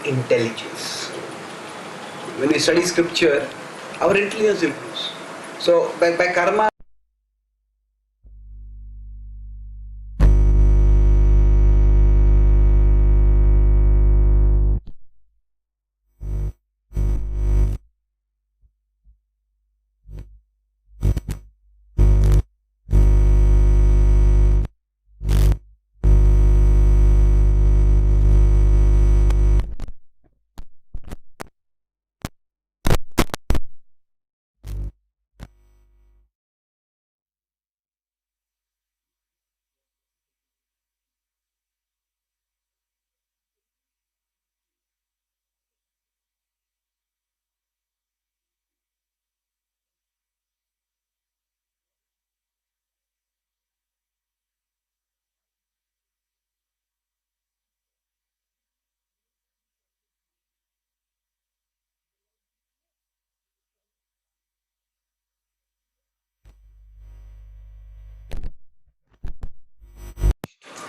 intelligence. When we study scripture, our intelligence improves. So by karma,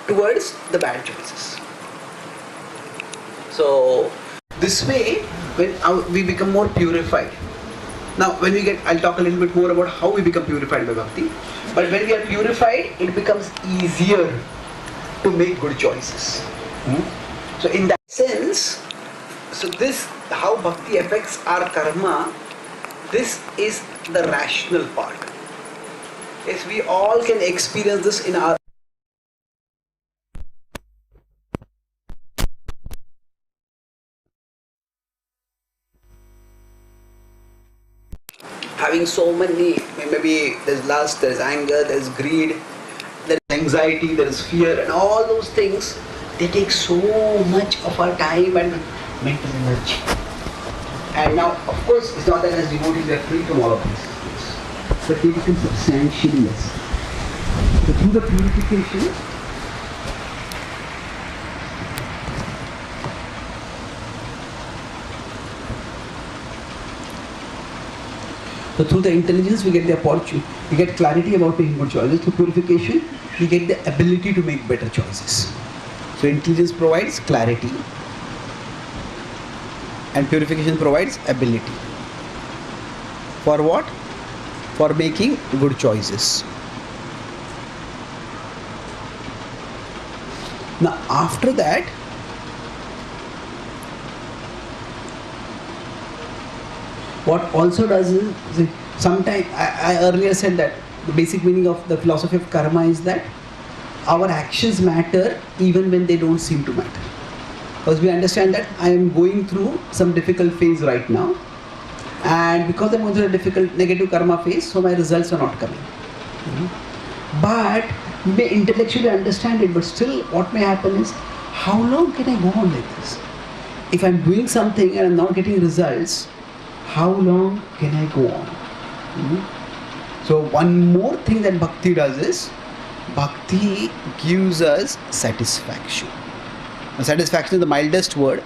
towards the bad choices. So this way, when we become more purified. Now when we get, I'll talk a little bit more about how we become purified by bhakti. But when we are purified, it becomes easier to make good choices. So in that sense, so this, how bhakti affects our karma, this is the rational part. Yes, we all can experience this in our having so many, maybe there's lust, there's anger, there's greed, there's anxiety, there's fear, and all those things, they take so much of our time and mental energy. And now, of course, it's not that as devotees we are free from all of these things, but they become substantially less. So through the purification, so through the intelligence we get the opportunity, we get clarity about making good choices. Through purification, we get the ability to make better choices. So intelligence provides clarity and purification provides ability. For what? For making good choices. Now after that, what also does is, sometimes I earlier said that the basic meaning of the philosophy of karma is that our actions matter even when they don't seem to matter. Because we understand that I am going through some difficult phase right now, and because I'm going through a difficult negative karma phase, so my results are not coming. But you may intellectually understand it, but still what may happen is, how long can I go on like this? If I'm doing something and I'm not getting results, how long can I go on? So one more thing that bhakti does is, bhakti gives us satisfaction. Now, satisfaction is the mildest word.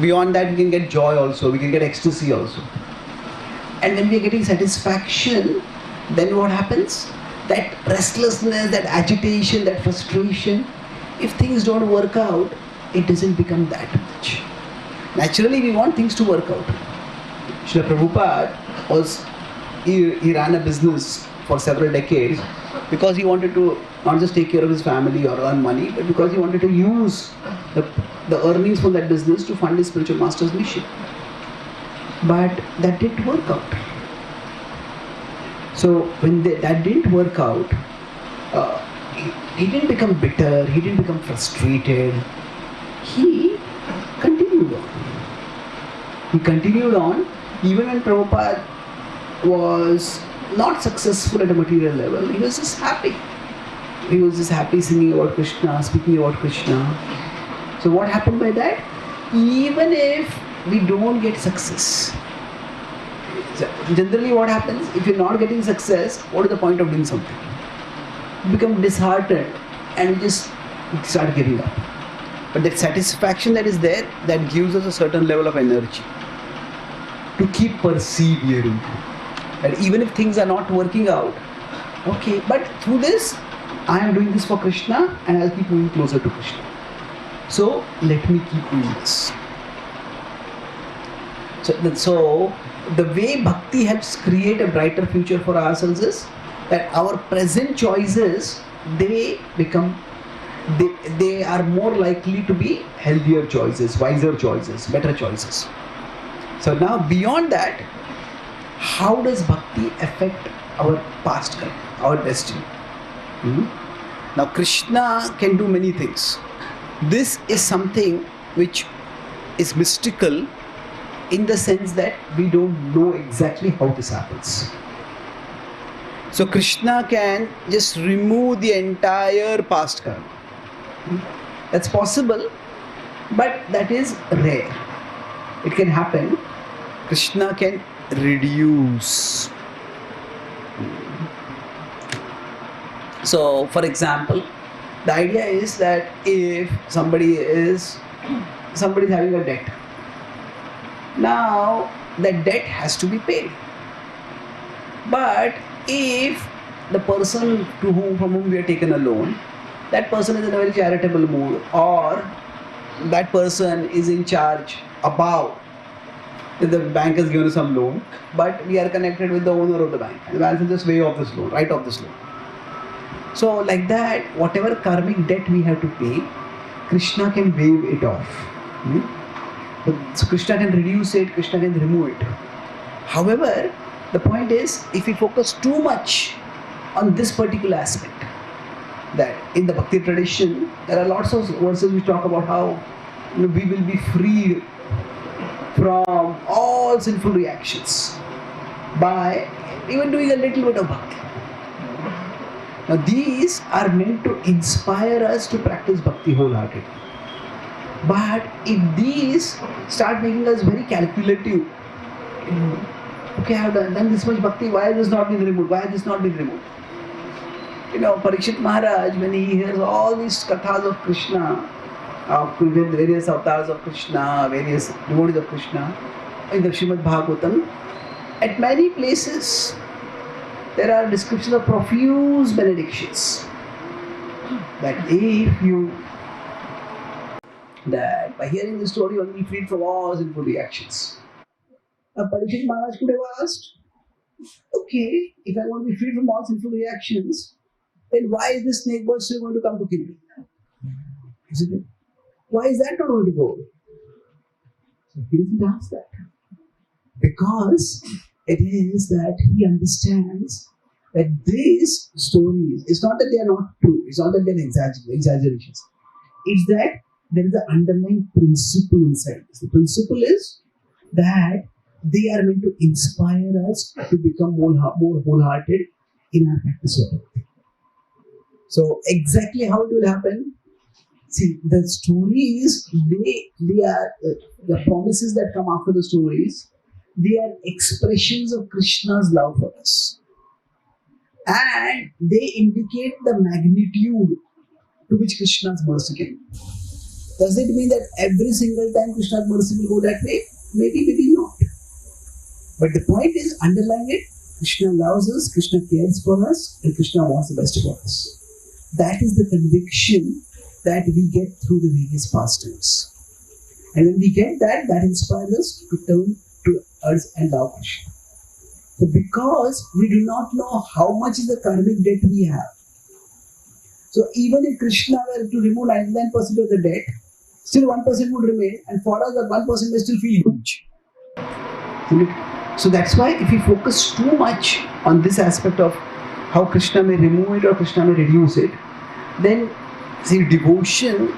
Beyond that, we can get joy also, we can get ecstasy also. And when we are getting satisfaction, then what happens? That restlessness, that agitation, that frustration, if things don't work out, it doesn't become that much. Naturally, we want things to work out. Srila Prabhupada was, he ran a business for several decades because he wanted to not just take care of his family or earn money, but because he wanted to use the earnings from that business to fund his spiritual master's mission. But that didn't work out. So when that didn't work out, he didn't become bitter, he didn't become frustrated. He continued on. He continued on even when Prabhupada was not successful at a material level. He was just happy. He was just happy singing about Krishna, speaking about Krishna. So what happened by that? Even if we don't get success, so generally what happens, if you're not getting success, what is the point of doing something? You become disheartened and you just start giving up. But that satisfaction that is there, that gives us a certain level of energy to keep persevering. And even if things are not working out, okay, but through this, I am doing this for Krishna and I'll keep moving closer to Krishna. So let me keep doing this. So the way bhakti helps create a brighter future for ourselves is that our present choices, they are more likely to be healthier choices, wiser choices, better choices. So now beyond that, how does bhakti affect our past karma, our destiny? Now Krishna can do many things. This is something which is mystical in the sense that we don't know exactly how this happens. So Krishna can just remove the entire past karma. That's possible, but that is rare. It can happen. Krishna can reduce. So, for example, the idea is that if somebody is having a debt, now that debt has to be paid. But if the person from whom we have taken a loan, that person is in a very charitable mood, or that person is in charge above, the bank has given us some loan, but we are connected with the owner of the bank, and the bank will just waive off this loan, write off this loan. So like that, whatever karmic debt we have to pay, Krishna can waive it off. So Krishna can reduce it, Krishna can remove it. However, the point is, if we focus too much on this particular aspect, that in the Bhakti tradition, there are lots of verses which talk about how we will be free from all sinful reactions by even doing a little bit of bhakti. Now these are meant to inspire us to practice bhakti wholeheartedly. But if these start making us very calculative, okay, I have done this much bhakti, why has this not been removed? Why has this not been removed? Parikshit Maharaj, when he hears all these kathas of Krishna, of various avatars of Krishna, various devotees of Krishna, in the Srimad Bhagavatam, at many places there are descriptions of profuse benedictions. That that by hearing the story, one will be freed from all sinful reactions. Now Parikshit Maharaj could have asked, okay, if I want to be freed from all sinful reactions, then why is this snake bird still going to come to kill me? Isn't it? Why is that not going to go? So he doesn't ask that. Because it is that he understands that these stories, it's not that they are not true, it's not that they are exaggerations. It's that there is an underlying principle inside this. The principle is that they are meant to inspire us to become more wholehearted in our practice of bhakti. So exactly how it will happen? See, the stories, they are the promises that come after the stories. They are expressions of Krishna's love for us, and they indicate the magnitude to which Krishna's mercy can be. Does it mean that every single time Krishna's mercy will go that way? Maybe, maybe not. But the point is, underlying it, Krishna loves us, Krishna cares for us, and Krishna wants the best for us. That is the conviction that we get through the various pastimes. And when we get that, that inspires us to turn to us and love Krishna. So because we do not know how much is the karmic debt we have. So even if Krishna were to remove 99% of the debt, still 1% would remain, and for us that 1% may still feel huge. So that's why if we focus too much on this aspect of how Krishna may remove it or Krishna may reduce it, then see, devotion,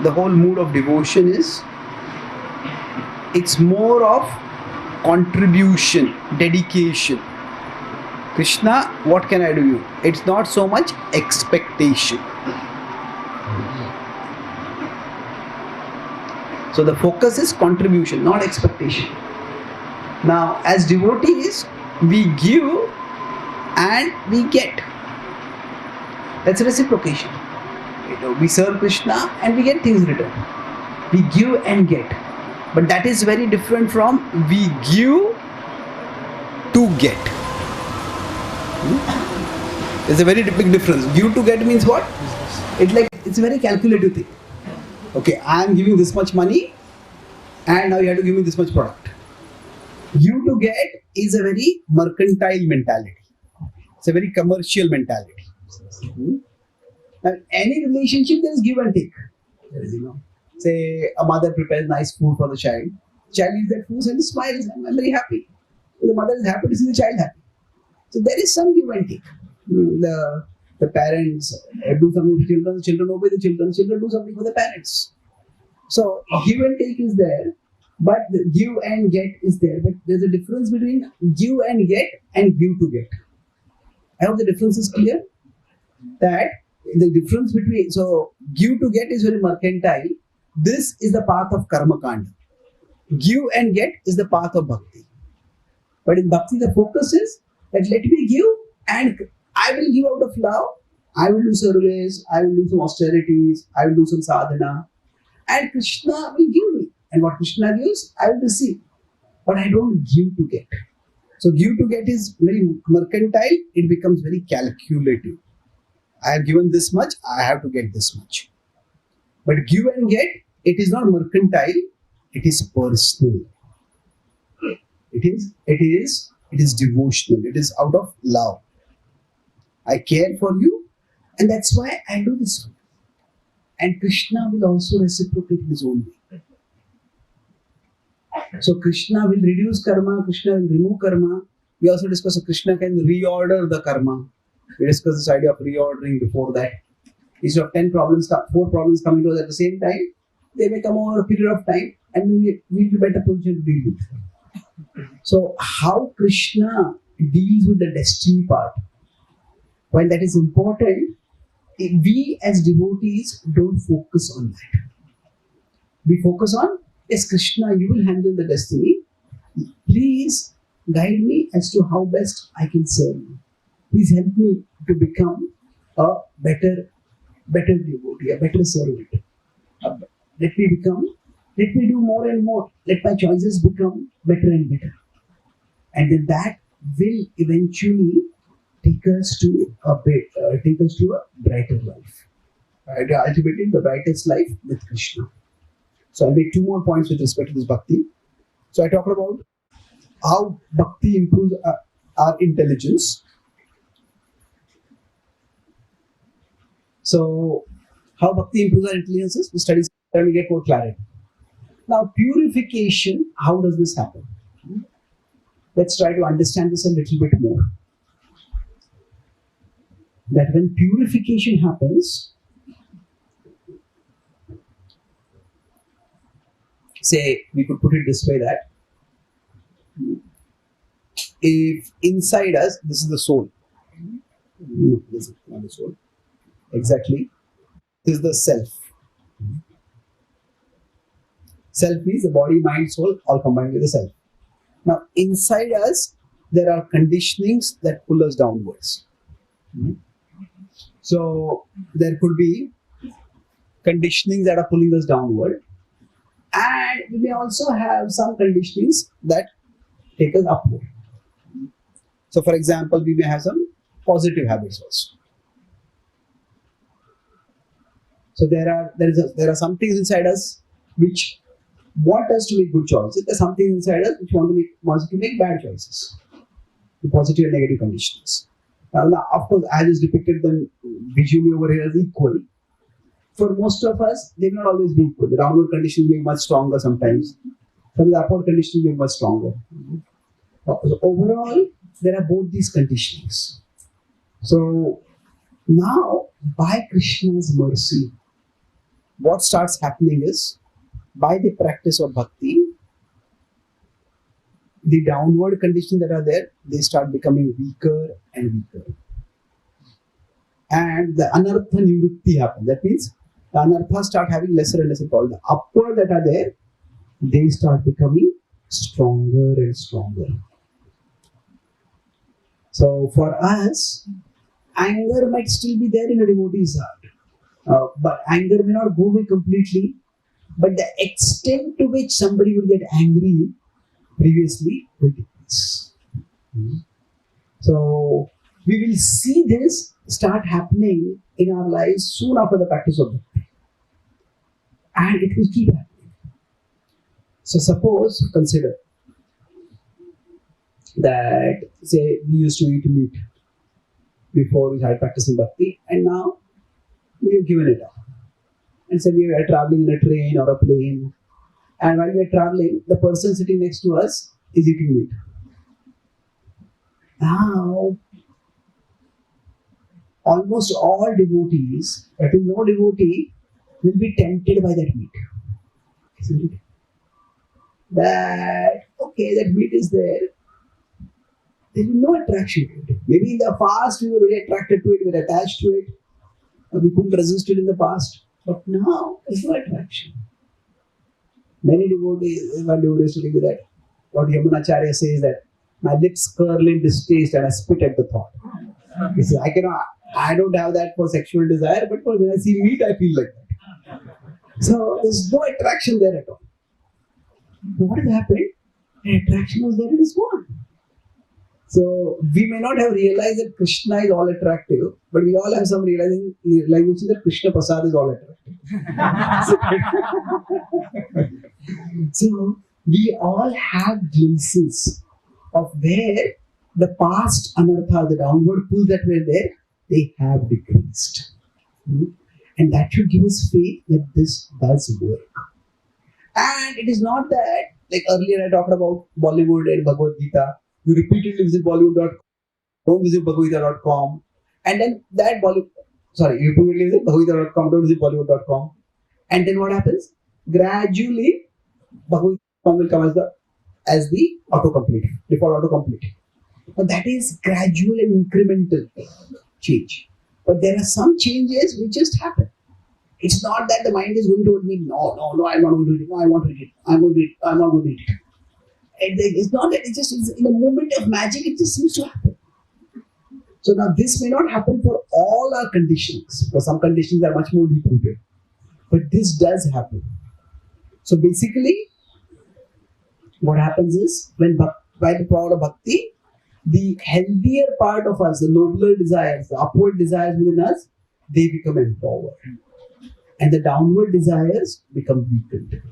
the whole mood of devotion is, it's more of contribution, dedication. Krishna, what can I do you? It's not so much expectation. So the focus is contribution, not expectation. Now, as devotees, we give and we get. That's reciprocation. We serve Krishna and we get things returned. We give and get. But that is very different from we give to get. There's a very big difference. Give to get means what? It's a very calculative thing. Okay, I am giving this much money and now you have to give me this much product. Give to get is a very mercantile mentality. It's a very commercial mentality. Hmm? And any relationship, there is give and take. There is, say a mother prepares nice food for the child. Child eats that food and smiles, and I'm very happy. The mother is happy to see the child happy. So there is some give and take. The parents do something for the children obey the children do something for the parents. So give and take is there, but the give and get is there. But there's a difference between give and give to get. I hope the difference is clear. That the difference between give to get is very mercantile. This is the path of karma kanda. Give and get is the path of bhakti. But in bhakti, the focus is that let me give and I will give out of love. I will do service. I will do some austerities. I will do some sadhana. And Krishna will give me. And what Krishna gives, I will receive. But I don't give to get. So give to get is very mercantile. It becomes very calculative. I have given this much, I have to get this much. But give and get, it is not mercantile, it is personal. It is devotional. It is out of love. I care for you, and that's why I do this for you. And Krishna will also reciprocate his own way. So Krishna will reduce karma, Krishna will remove karma. We also discuss that Krishna can reorder the karma. We discussed this idea of reordering before that. Instead of 4 problems coming to us at the same time, they may come over a period of time and we'll be better positioned to deal with them. So how Krishna deals with the destiny part, while that is important, we as devotees don't focus on that. We focus on, yes, Krishna, you will handle the destiny. Please guide me as to how best I can serve you. Please help me to become a better devotee, a better servant. Let me do more and more. Let my choices become better and better. And then that will eventually take us to a brighter life. Right? Ultimately, the brightest life with Krishna. So I'll make 2 more points with respect to this bhakti. So I talked about how bhakti improves our intelligence. So, how bhakti improves our intelligence? We study and we get more clarity. Now, purification, how does this happen? Let's try to understand this a little bit more. That when purification happens, say, we could put it this way that if inside us, this is the soul. No, this is not the soul. Exactly. This is the self. Self means the body, mind, soul, all combined with the self. Now, inside us, there are conditionings that pull us downwards. So, there could be conditionings that are pulling us downward. And we may also have some conditionings that take us upward. So, for example, we may have some positive habits also. So there are some things inside us which want us to make good choices. There are some things inside us which wants us to make bad choices. The positive and negative conditions. Now, of course, as is depicted them visually over here as equal. For most of us, they will not always be equal. The downward conditions may be much stronger sometimes. Some of the upward conditions may be much stronger. So overall, there are both these conditions. So now, by Krishna's mercy, what starts happening is, by the practice of bhakti, the downward conditions that are there, they start becoming weaker and weaker. And the anartha nivritti happens. That means the anarthas start having lesser and lesser power. The upward that are there, they start becoming stronger and stronger. So for us, anger might still be there in a devotee's heart. But anger may not go away completely. But the extent to which somebody will get angry previously will decrease. So we will see this start happening in our lives soon after the practice of bhakti. And it will keep happening. So suppose, consider, that say we used to eat meat before we started practicing bhakti, and now we have given it up. And say we are traveling in a train or a plane, and while we are traveling, the person sitting next to us is eating meat. Now, almost all devotees, I think no devotee will be tempted by that meat. Isn't it? That, okay, that meat is there. There is no attraction to it. Maybe in the past we were very attracted to it, we were attached to it, and we couldn't resist it in the past. But now, there's no attraction. Many devotees, one devotee is telling me that what Yamunacharya says that my lips curl in distaste and I spit at the thought. He says, I don't have that for sexual desire, but when I see meat, I feel like that. So there's no attraction there at all. What has happened? The attraction was there and it's gone. So we may not have realized that Krishna is all attractive, but we all have some realization that Krishna Prasad is all attractive. So we all have glimpses of where the past anartha, the downward pull that were there, they have decreased. And that should give us faith that this does work. And it is not that, like earlier I talked about Bollywood and Bhagavad Gita, you repeatedly visit Bollywood.com, don't visit Bhagavad-Gita.com, and then that Bollywood, you repeatedly visit Bhagavad-Gita.com, don't visit Bollywood.com, and then what happens? Gradually, Bhagavad-Gita.com will come as the autocomplete, default autocomplete. But that is gradual and incremental change. But there are some changes which just happen. It's not that the mind is going towards me, no, I'm not going to do it, no, I want to do it, I'm going to do it, I'm not going to do it. And it's not that it's in a moment of magic, it just seems to happen. So now this may not happen for all our conditions, because some conditions are much more deep-rooted. But this does happen. So basically, what happens is, by the power of bhakti, the healthier part of us, the nobler desires, the upward desires within us, they become empowered. And the downward desires become weakened.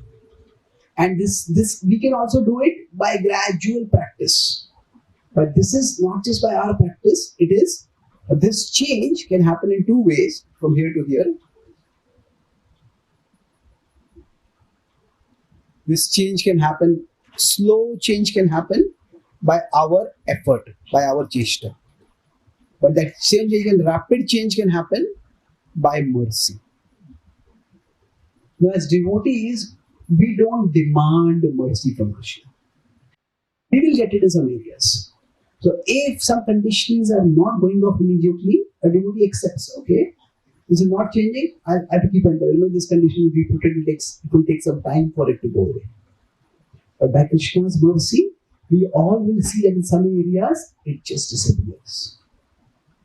And this we can also do it by gradual practice. But this is not just by our practice, it is, this change can happen in two ways, from here to here. This change can happen, slow change can happen by our effort, by our cheshta. But that same change and rapid change can happen by mercy. Now, as devotees, we don't demand mercy from Krishna. We will get it in some areas. So, if some conditions are not going off immediately, a devotee accepts, okay, this is not changing, I have to keep enduring this condition, it will take some time for it to go away. But by Krishna's mercy, we all will see that in some areas, it just disappears.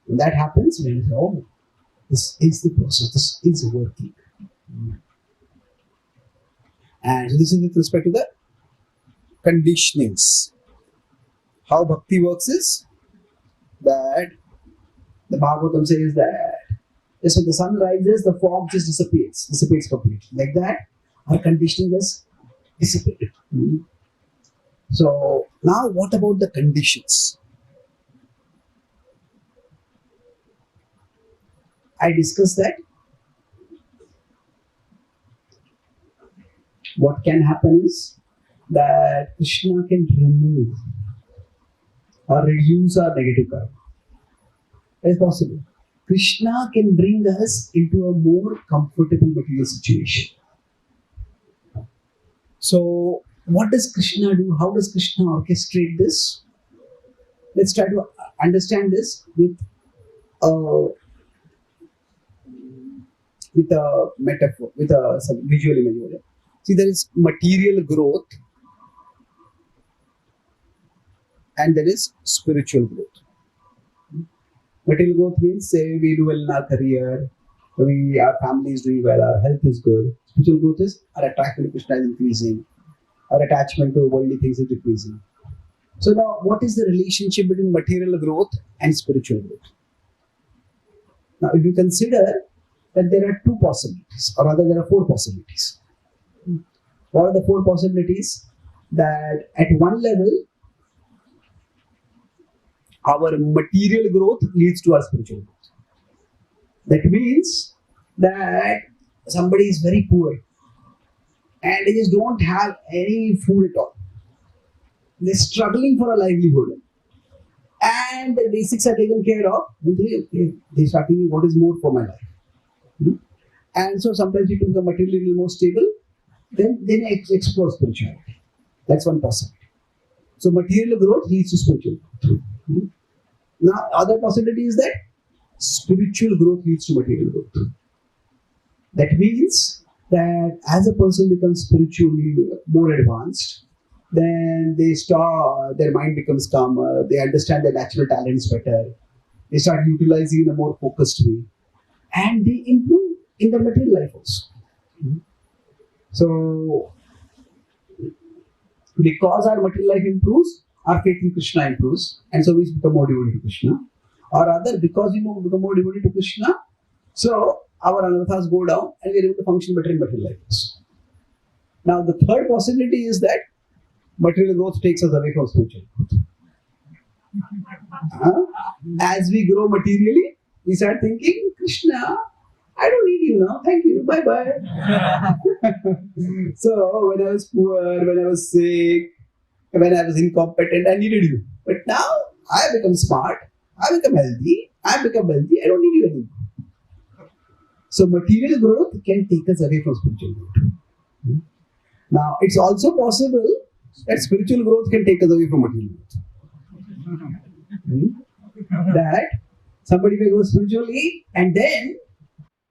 When that happens, we will say, oh, this is the process, this is working. And so this is with respect to the conditionings. How bhakti works is that the Bhagavatam says that just when the sun rises, the fog just dissipates completely. Like that, our conditioning just dissipated. So now what about the conditions? I discussed that. What can happen is that Krishna can remove or reduce our negative karma. That is possible. Krishna can bring us into a more comfortable material situation. So, what does Krishna do? How does Krishna orchestrate this? Let's try to understand this with a metaphor, with some visual image. See, there is material growth and there is spiritual growth. Material growth means, say, we do well in our career, our family is doing well, our health is good. Spiritual growth is our attraction to Krishna is increasing, our attachment to worldly things is decreasing. So now, what is the relationship between material growth and spiritual growth? Now, if you consider that there are two possibilities, or rather there are four possibilities. What are the four possibilities? That at one level, our material growth leads to our spiritual growth. That means that somebody is very poor and they just don't have any food at all. They're struggling for a livelihood. And the basics are taken care of. They start thinking, what is more for my life? And so sometimes people become materially a little more stable, then they explore spirituality. That's one possibility. So material growth leads to spiritual growth. Now, other possibility is that spiritual growth leads to material growth. That means that as a person becomes spiritually more advanced, then their mind becomes calmer, they understand their natural talents better, they start utilizing in a more focused way, and they improve in their material life also. So, because our material life improves, our faith in Krishna improves, and so we become more devoted to Krishna. Or rather, because we become more devoted to Krishna, so our anarthas go down and we are able to function better in material life also. Now, the third possibility is that material growth takes us away from spiritual growth. As we grow materially, we start thinking, Krishna, I don't need you now, thank you, bye bye. So, when I was poor, when I was sick, when I was incompetent, I needed you. But now, I become smart, I become healthy, I become wealthy, I don't need you anymore. So, material growth can take us away from spiritual growth. Now, it's also possible that spiritual growth can take us away from material growth. That somebody may go spiritually and then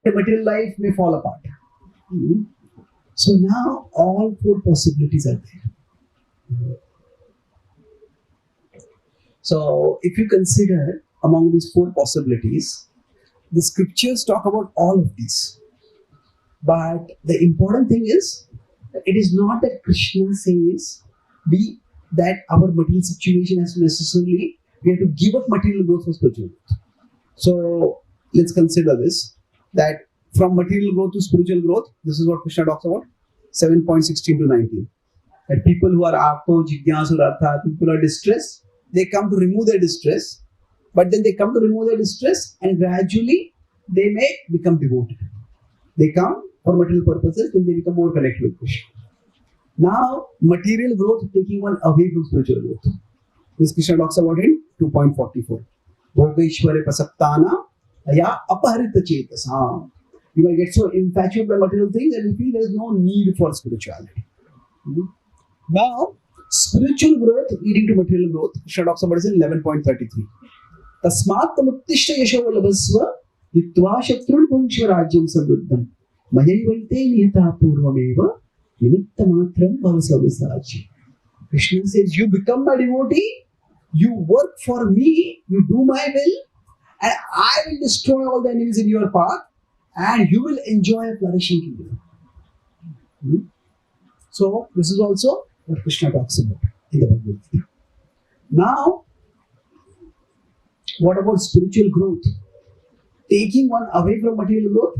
the material life may fall apart. So now all four possibilities are there. So if you consider among these four possibilities, the scriptures talk about all of these. But the important thing is, it is not that Krishna says that our material situation has to necessarily, we have to give up material growth for spiritual growth. So let's consider this, that from material growth to spiritual growth, this is what Krishna talks about, 7.16 to 19. That people who are Apo, Jignasu, Artha, people who are distressed, they come to remove their distress, but then they come to remove their distress and gradually they may become devoted. They come for material purposes, then they become more connected with Krishna. Now, material growth taking one away from spiritual growth. This Krishna talks about in 2.44. Bhogeshware pasaptana ya aparita chetasam. You will get so infatuated by material things and you feel there is no need for spirituality. Now, spiritual growth leading to material growth, Krishna talks about in 11.33. Tasmat tamuttishta yasho labhasva yitva shatrun punshvarajyam samruddham mayaivaite nihata purvameva nimitta matram bhavasavisachi. Krishna says, you become my devotee, you work for me, you do my will, and I will destroy all the enemies in your path, and you will enjoy a flourishing kingdom. So, this is also what Krishna talks about in the Bhagavad Gita. Now, what about spiritual growth? Taking one away from material growth?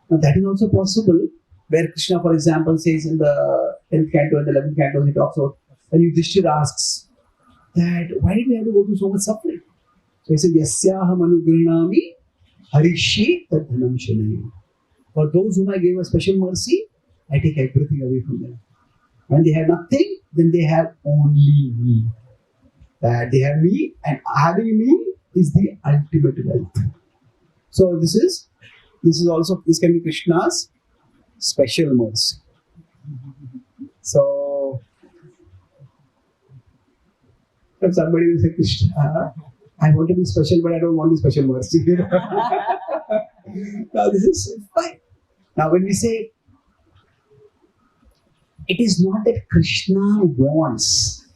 Now, that is also possible, where Krishna, for example, says in the 10th canto and the 11th canto, he talks about, when Yudhishthira asks that, why did we have to go through so much suffering? So he says, Yasyaham anugrinami harishi tadhanam shanayam. For those whom I gave a special mercy, I take everything away from them. When they have nothing, then they have only me. That they have me, and having me is the ultimate wealth. So this can be Krishna's special mercy. So if somebody will say, Krishna, I want to be special, but I don't want the special mercy. Now this is fine. Now when we say, it is not that Krishna wants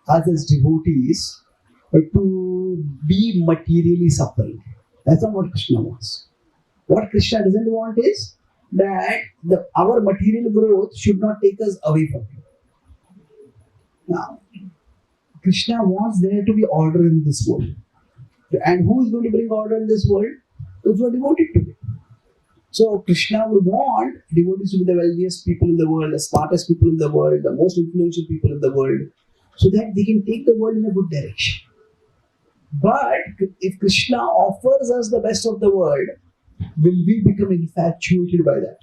us as devotees to be materially suffering. That's not what Krishna wants. What Krishna doesn't want is that our material growth should not take us away from Him. Now, Krishna wants there to be order in this world. And who is going to bring order in this world? Those who are devoted to Him. So Krishna would want devotees to be the wealthiest people in the world, the smartest people in the world, the most influential people in the world, so that they can take the world in a good direction. But if Krishna offers us the best of the world, will we become infatuated by that?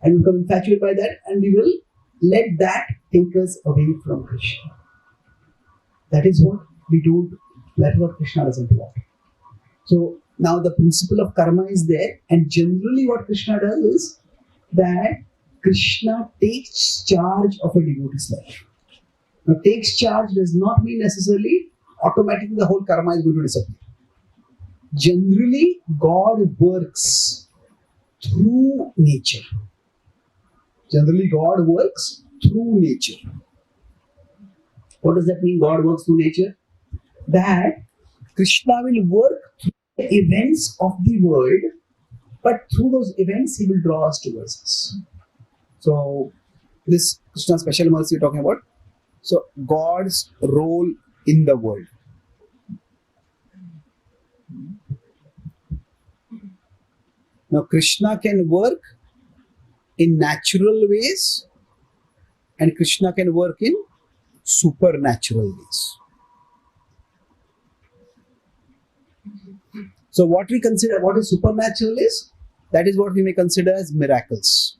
And we become infatuated by that, and we will let that take us away from Krishna. That is what we do. That's what Krishna doesn't want. So now the principle of karma is there, and generally what Krishna does is that Krishna takes charge of a devotee's life. Now, takes charge does not mean necessarily automatically the whole karma is going to disappear. Generally, God works through nature. Generally, God works through nature. What does that mean, God works through nature? That Krishna will work through the events of the world, but through those events, he will draw us towards us. So, this Krishna special mercy you're talking about. So, God's role in the world. Now, Krishna can work in natural ways, and Krishna can work in supernatural ways. So, what we consider what is supernatural is, that is what we may consider as miracles.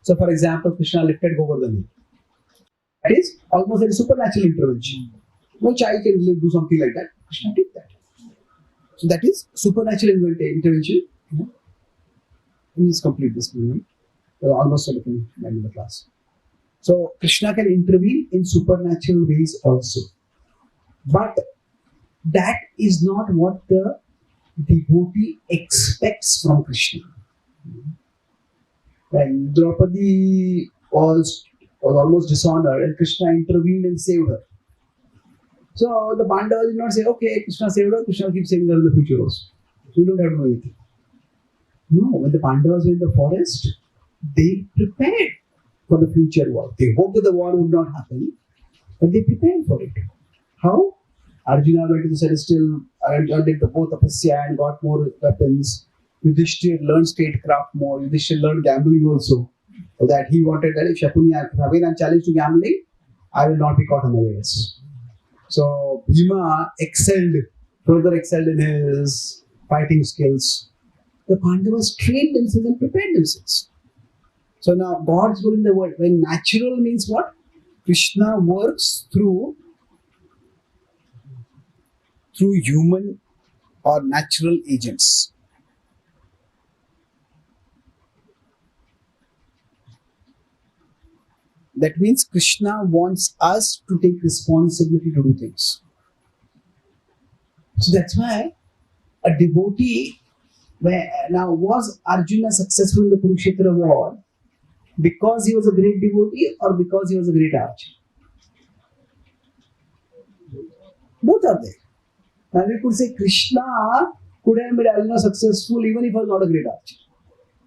So, for example, Krishna lifted Govardhan. That is almost a supernatural intervention. No child can do something like that. Krishna did that. So, that is supernatural intervention. Please complete this movement. Almost a different end of the class. So, Krishna can intervene in supernatural ways also. But that is not what the devotee expects from Krishna. When Draupadi was almost dishonored and Krishna intervened and saved her. So the Pandavas did not say, okay, Krishna saved her, Krishna will keep saving her in the future also. So we don't have to do anything. No, when the Pandavas were in the forest, they prepared for the future war. They hoped that the war would not happen, but they prepared for it. How? Arjuna went to the celestial, did the both tapasya and got more weapons. Yudhishthira learned statecraft more. Yudhishthira learned gambling also. So that he wanted that if Shakuni I'm challenged to gambling, I will not be caught unawares. So Bhima further excelled in his fighting skills. The Pandavas trained themselves and prepared themselves. So now God's will in the world. When natural means what? Krishna works through human or natural agents. That means Krishna wants us to take responsibility to do things. So that's why a devotee, now was Arjuna successful in the Kurukshetra war because he was a great devotee or because he was a great archer? Both are there. Now we could say Krishna could have made Arjuna successful even if he was not a great archer.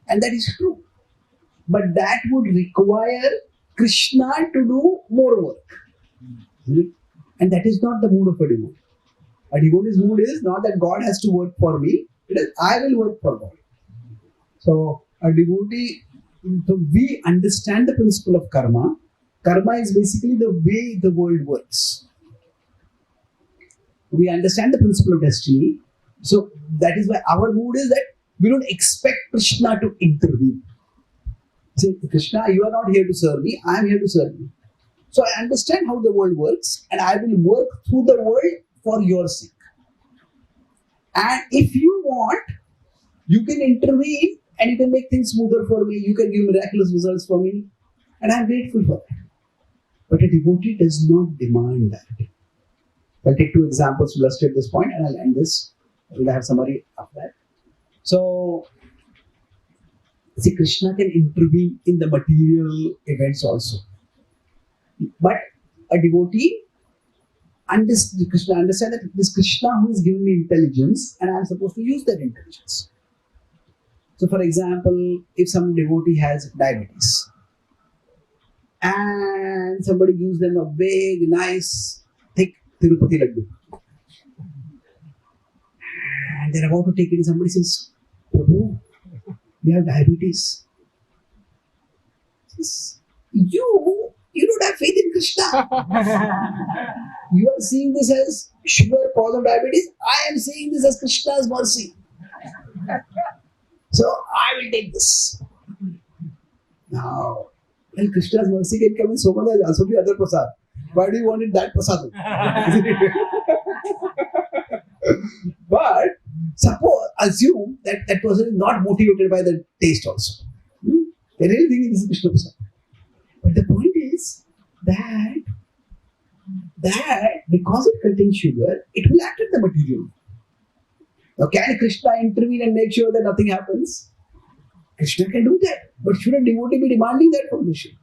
And that is true. But that would require Krishna to do more work. And that is not the mood of a devotee. A devotee's mood is not that God has to work for me, it is I will work for God. So a devotee, so we understand the principle of karma. Karma is basically the way the world works. We understand the principle of destiny. So that is why our mood is that we don't expect Krishna to intervene. Say, Krishna, you are not here to serve me, I am here to serve you. So I understand how the world works and I will work through the world for your sake. And if you want, you can intervene and you can make things smoother for me, you can give miraculous results for me, and I am grateful for that. But a devotee does not demand that. I'll take two examples to illustrate this point and I'll end this. We'll have summary of that. So, see, Krishna can intervene in the material events also. But a devotee Krishna understand that this Krishna who is giving me intelligence and I am supposed to use that intelligence. So for example, if some devotee has diabetes and somebody gives them a big, nice, thick Tirupati laddu and they're about to take it and somebody says, Prabhu, we have diabetes. Says, you don't have faith in Krishna. You are seeing this as sugar, cause of diabetes. I am seeing this as Krishna's mercy. So I will take this. Now, and Krishna's mercy can come in so many, also be other prasad. Why do you want it that prasad? But suppose, assume that that person is not motivated by the taste also. They really think it is Krishna prasad. But the point is that because it contains sugar, it will act at the material. Now, can Krishna intervene and make sure that nothing happens? Krishna can do that. But should a devotee be demanding that permission?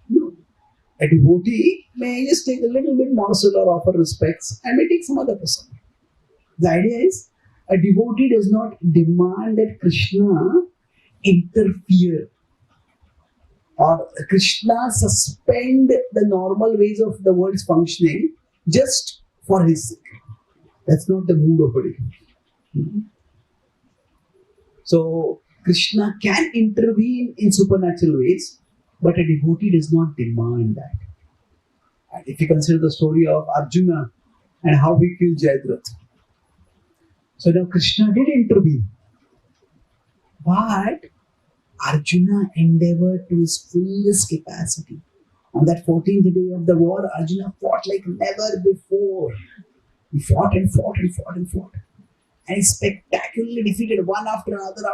No. A devotee may just take a little bit morsel or offer respects and may take some other person. The idea is, a devotee does not demand that Krishna interfere or Krishna suspend the normal ways of the world's functioning just for his sake. That's not the mood of a devotee. So, Krishna can intervene in supernatural ways, but a devotee does not demand that. And if you consider the story of Arjuna and how he killed Jayadratha. So now Krishna did intervene, but Arjuna endeavored to his fullest capacity. On that 14th day of the war, Arjuna fought like never before. He fought and fought and fought and fought. And he spectacularly defeated one after another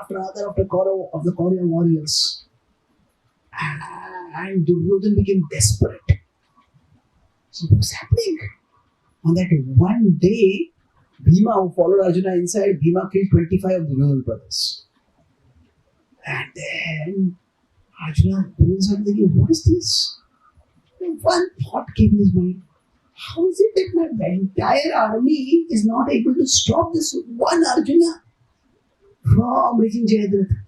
of the Kaurava warriors. And Duryodhana became desperate. So what's happening? On that one day, Bhima, who followed Arjuna inside, Bhima killed 25 of Duryodhana's brothers. And then Arjuna started thinking, what is this? And one thought came in his mind. How is it that my entire army is not able to stop this one Arjuna from reaching Jayadratha?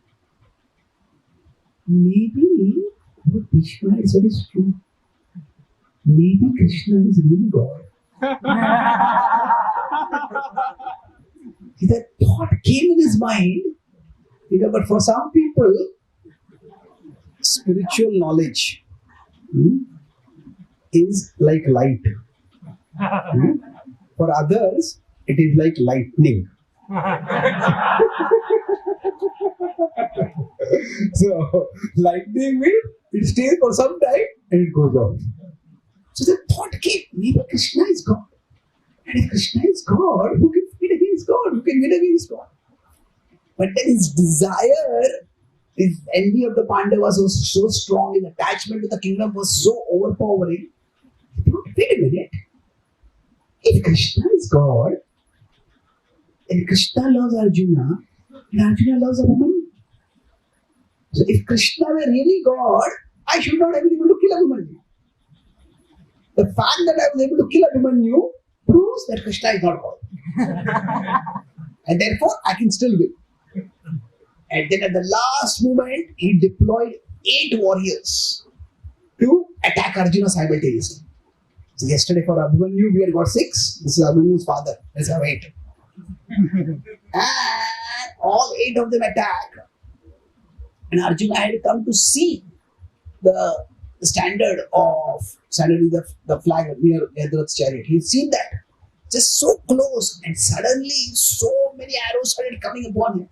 Maybe what Bhishma had said is true. Maybe Krishna is really God. That thought came in his mind, but for some people, spiritual knowledge is like light. For others, it is like lightning. So, lightning means it stays for some time and it goes off. So the thought came, maybe Krishna is God. And if Krishna is God, who can fight against God? Who can win against God? But then his desire, his envy of the Pandavas was so strong, his attachment to the kingdom was so overpowering. He thought, wait a minute. If Krishna is God, and Krishna loves Arjuna, and Arjuna loves a woman. So if Krishna were really God, I should not have been able to kill Abhimanyu. The fact that I was able to kill Abhimanyu proves that Krishna is not God. And therefore, I can still win. And then at the last moment, he deployed 8 warriors to attack Arjuna simultaneously. So yesterday for Abhimanyu, we had got 6. This is Abhimanyu's father. Let's have 8. And all 8 of them attacked. And Arjuna had come to see the standard is the flag near Jayadratha's chariot. He'd seen that. Just so close. And suddenly, so many arrows started coming upon him.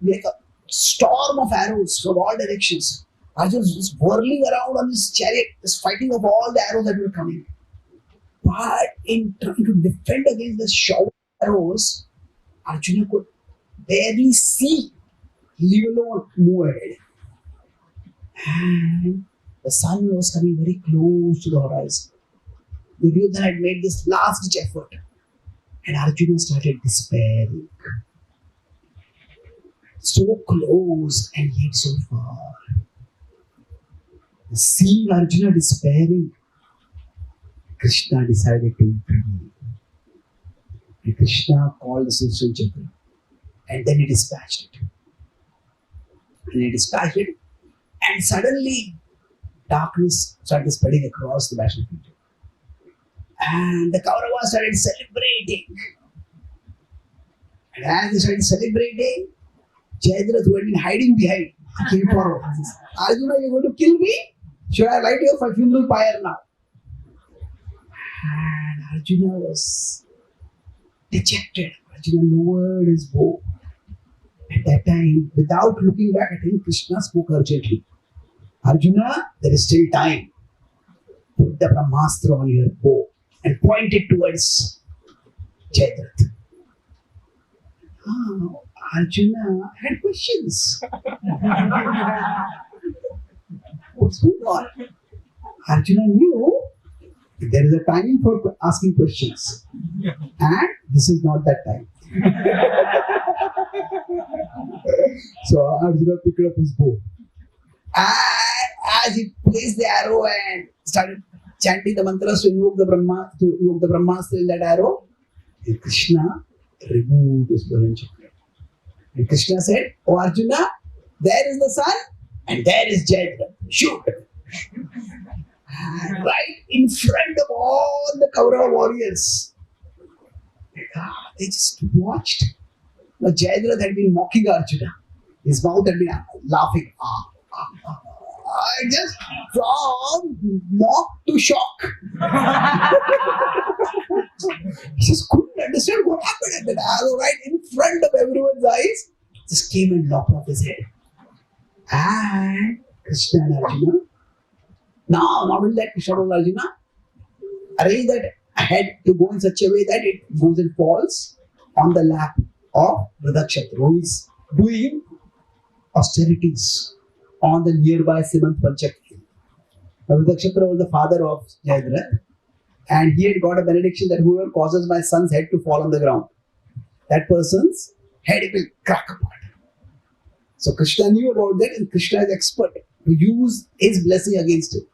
Like a storm of arrows from all directions. Arjuna was just whirling around on his chariot, just fighting off all the arrows that were coming. But in trying to defend against the shower of arrows, Arjuna could barely see, leave alone move ahead. And the sun was coming very close to the horizon. Duryodhana had made this last-ditch effort. And Arjuna started despairing. So close and yet so far. Seeing Arjuna despairing, Krishna decided to intervene. And Krishna called the Sudarshan Chakra. And then he dispatched it. And suddenly, darkness started spreading across the battlefield. And the Kauravas started celebrating. And as they started celebrating, Jayadratha, who had been hiding behind, came forward. Arjuna, you're going to kill me? Should I light your funeral pyre now? And Arjuna was dejected. Arjuna lowered his bow. At that time, without looking back at him, Krishna spoke urgently. Arjuna, there is still time. Put the Brahmastra on your bow and point it towards Jayadratha. Oh, Arjuna had questions. What's going on? Arjuna knew there is a time for asking questions. And this is not that time. So Arjuna picked up his bow. And as he placed the arrow and started chanting the mantras to invoke the Brahmastra in that arrow, and Krishna removed his bow and chakra. And Krishna said, "Oh Arjuna, there is the sun and there is Jayadratha. Shoot!" And right in front of all the Kaurava warriors, they just watched. Now Jayadratha had been mocking Arjuna. His mouth had been laughing. Just from mock to shock. He just couldn't understand what happened, and that arrow right in front of everyone's eyes just came and knocked off his head. And Krishna and Arjuna, now not only that, Krishna and Arjuna arranged that head to go in such a way that it goes and falls on the lap of Vridakshatra, who is doing austerities on the nearby Simant Panchakti. Vridakshatra was the father of Jayadratha, and he had got a benediction that whoever causes my son's head to fall on the ground, that person's head will crack apart. So Krishna knew about that, and Krishna is expert to use his blessing against him.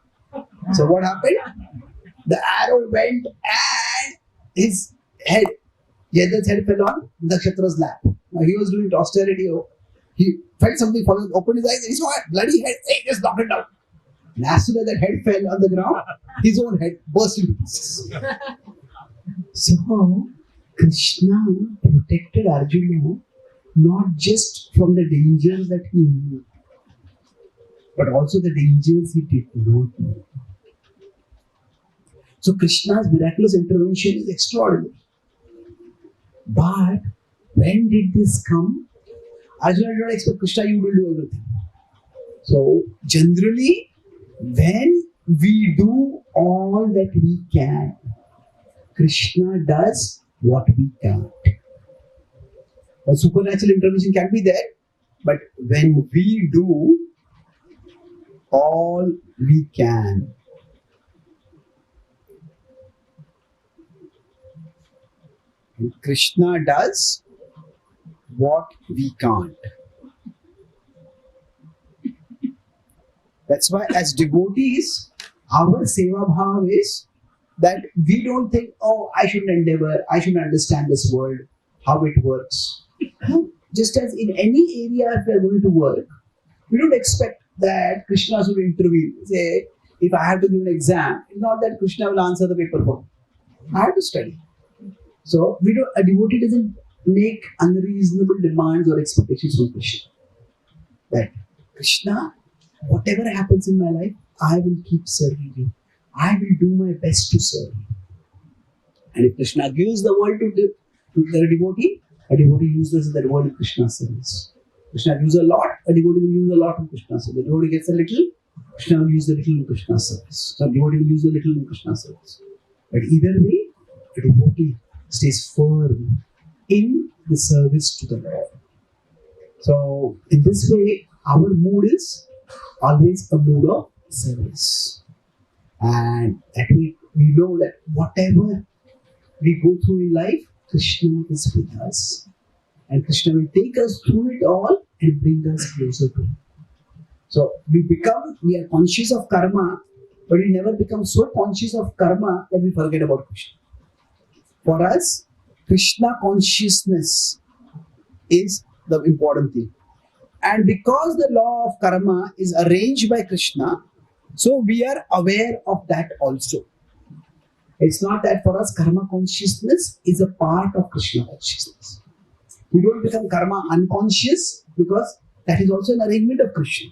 So what happened? The arrow went and his head, Jayadratha's head fell on Nakshatra's lap. Now he was doing austerity. He felt something falling, opened his eyes, and he saw a bloody head. Hey, just knocked it down. And as soon as that head fell on the ground, his own head burst into pieces. So Krishna protected Arjuna not just from the dangers that he knew, but also the dangers he did not know. So Krishna's miraculous intervention is extraordinary. But when did this come? Arjuna did not expect Krishna, you will do everything. So generally, when we do all that we can, Krishna does what we can't. A supernatural intervention can be there, but when we do all we can, Krishna does what we can't. That's why as devotees, our seva bhava is that we don't think, oh, I shouldn't endeavor, I shouldn't understand this world, how it works. Just as in any area if we are going to work, we don't expect that Krishna should intervene. Say, if I have to give an exam, it's not that Krishna will answer the paper for me. I have to study. So a devotee doesn't make unreasonable demands or expectations from Krishna. That Krishna, whatever happens in my life, I will keep serving you. I will do my best to serve you. And if Krishna gives the world to the devotee, a devotee uses the world in Krishna's service. Krishna gives a lot, a devotee will use a lot in Krishna's service. The devotee gets a little, Krishna will use the little in Krishna's service. So a devotee will use the little in Krishna's service. But either way, a devotee stays firm in the service to the Lord. So in this way, our mood is always a mood of service. And that we know that whatever we go through in life, Krishna is with us. And Krishna will take us through it all and bring us closer to Him. So we are conscious of karma, but we never become so conscious of karma that we forget about Krishna. For us, Krishna consciousness is the important thing. And because the law of karma is arranged by Krishna, so we are aware of that also. It's not that for us karma consciousness is a part of Krishna consciousness. We don't become karma unconscious because that is also an arrangement of Krishna.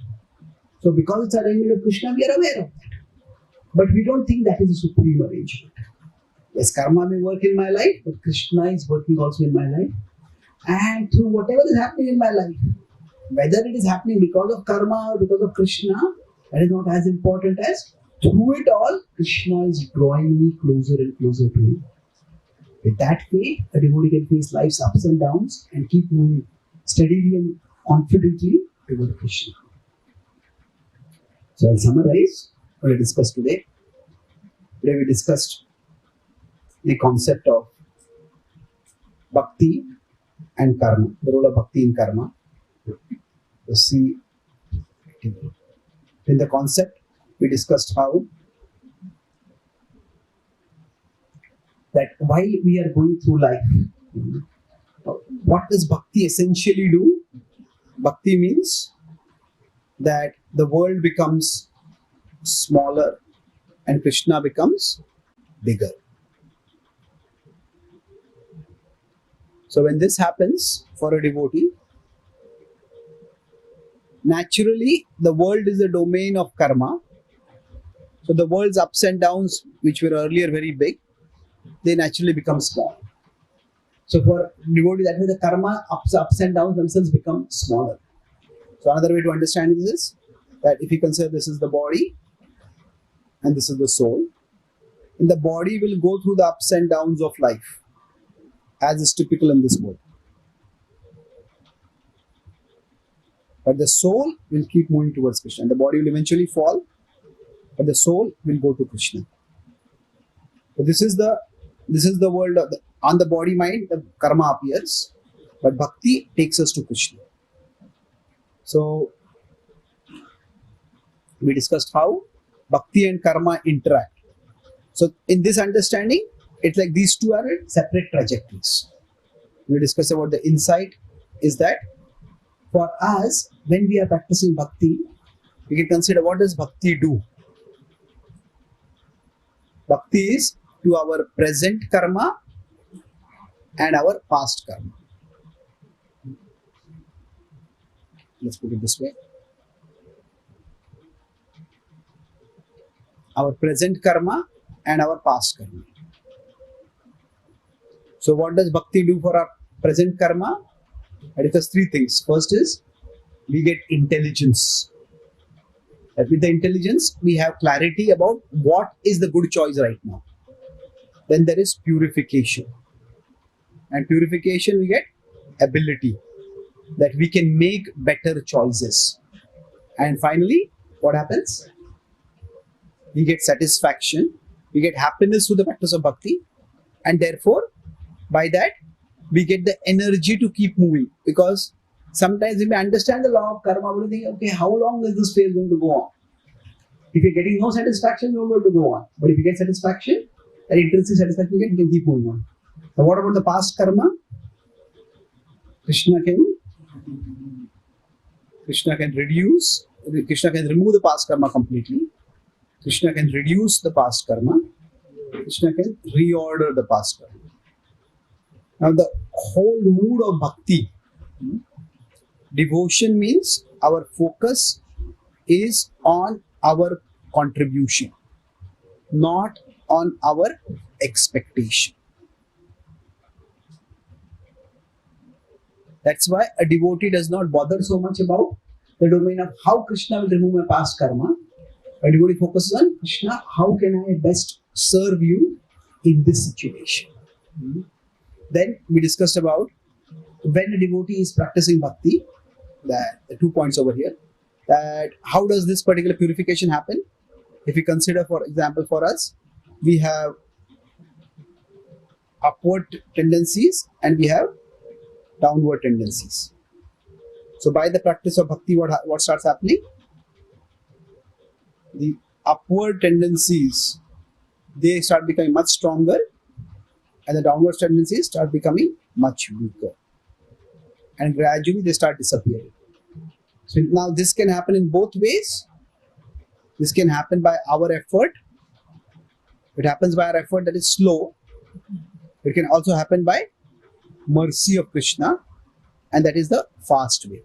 So because it's an arrangement of Krishna, we are aware of that. But we don't think that is a supreme arrangement. Yes, karma may work in my life, but Krishna is working also in my life. And through whatever is happening in my life, whether it is happening because of karma or because of Krishna, that is not as important as through it all, Krishna is drawing me closer and closer to Him. With that faith, a devotee can face life's ups and downs and keep moving steadily and confidently toward Krishna. So I'll summarize what we discussed today. Today we discussed the concept of Bhakti and karma, the role of Bhakti in karma. To see in the concept, we discussed how that while we are going through life, what does Bhakti essentially do? Bhakti means that the world becomes smaller and Krishna becomes bigger. So when this happens for a devotee, naturally the world is the domain of karma. So the world's ups and downs, which were earlier very big, they naturally become small. So for devotee, that way the karma ups and downs themselves become smaller. So another way to understand this is that if you consider this is the body and this is the soul, and the body will go through the ups and downs of life, as is typical in this world. But the soul will keep moving towards Krishna. The body will eventually fall, but the soul will go to Krishna. So this is the world of on the body mind, the karma appears, but bhakti takes us to Krishna. So we discussed how bhakti and karma interact. So in this understanding, it's like these two are separate trajectories. We discussed about the insight is that for us, when we are practicing bhakti, we can consider what does bhakti do? Bhakti is to our present karma and our past karma. Let's put it this way. Our present karma and our past karma. So what does bhakti do for our present karma? It does three things. First is we get intelligence. And with the intelligence, we have clarity about what is the good choice right now. Then there is purification. And purification, we get ability, that we can make better choices. And finally, what happens? We get satisfaction, we get happiness through the practice of bhakti, and therefore, by that, we get the energy to keep moving. Because sometimes we may understand the law of karma, we think, okay, how long is this phase going to go on? If you're getting no satisfaction, you're going to go on. But if you get satisfaction, that intrinsic satisfaction you can keep moving on. Now what about the past karma? Krishna can reduce, Krishna can remove the past karma completely. Krishna can reduce the past karma. Krishna can reorder the past karma. Now the whole mood of bhakti, devotion means our focus is on our contribution, not on our expectation. That's why a devotee does not bother so much about the domain of how Krishna will remove my past karma. A devotee focuses on Krishna, how can I best serve you in this situation? Then we discussed about when a devotee is practicing bhakti, that the 2 points over here, that how does this particular purification happen? If we consider, for example, for us, we have upward tendencies and we have downward tendencies. So by the practice of bhakti, what starts happening? The upward tendencies, they start becoming much stronger, and the downward tendencies start becoming much weaker. And gradually they start disappearing. So now this can happen in both ways. This can happen by our effort. It happens by our effort, that is slow. It can also happen by mercy of Krishna, and that is the fast way.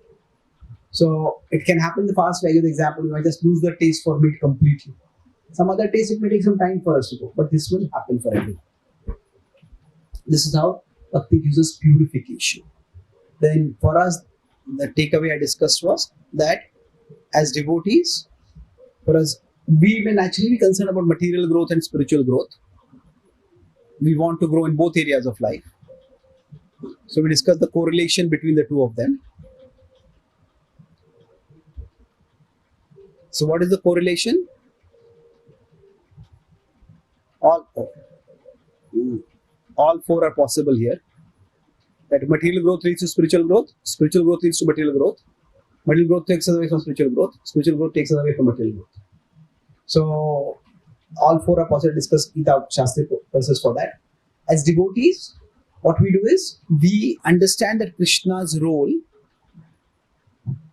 So it can happen the fast way. I give the example, you might just lose the taste for meat completely. Some other taste, it may take some time for us to go, but this will happen for everyone. This is how Bhakti gives us purification. Then for us, the takeaway I discussed was that as devotees, for us, we may naturally be concerned about material growth and spiritual growth. We want to grow in both areas of life. So we discussed the correlation between the two of them. So what is the correlation? All four are possible here. That material growth leads to spiritual growth leads to material growth takes us away from spiritual growth takes us away from material growth. So all four are possible. Discuss Gita Shastric purposes for that. As devotees, what we do is we understand that Krishna's role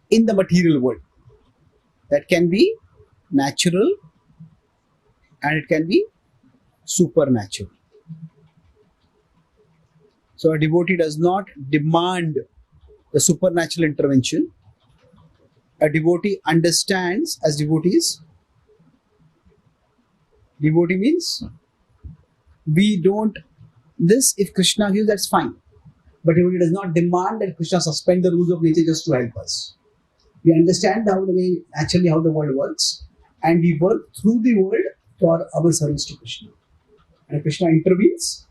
in the material world, that can be natural and it can be supernatural. So a devotee does not demand the supernatural intervention. A devotee understands, as devotees, devotee means we don't, this if Krishna gives, that's fine. But devotee does not demand that Krishna suspend the rules of nature just to help us. We understand how the world works, and we work through the world for our service to Krishna. And if Krishna intervenes,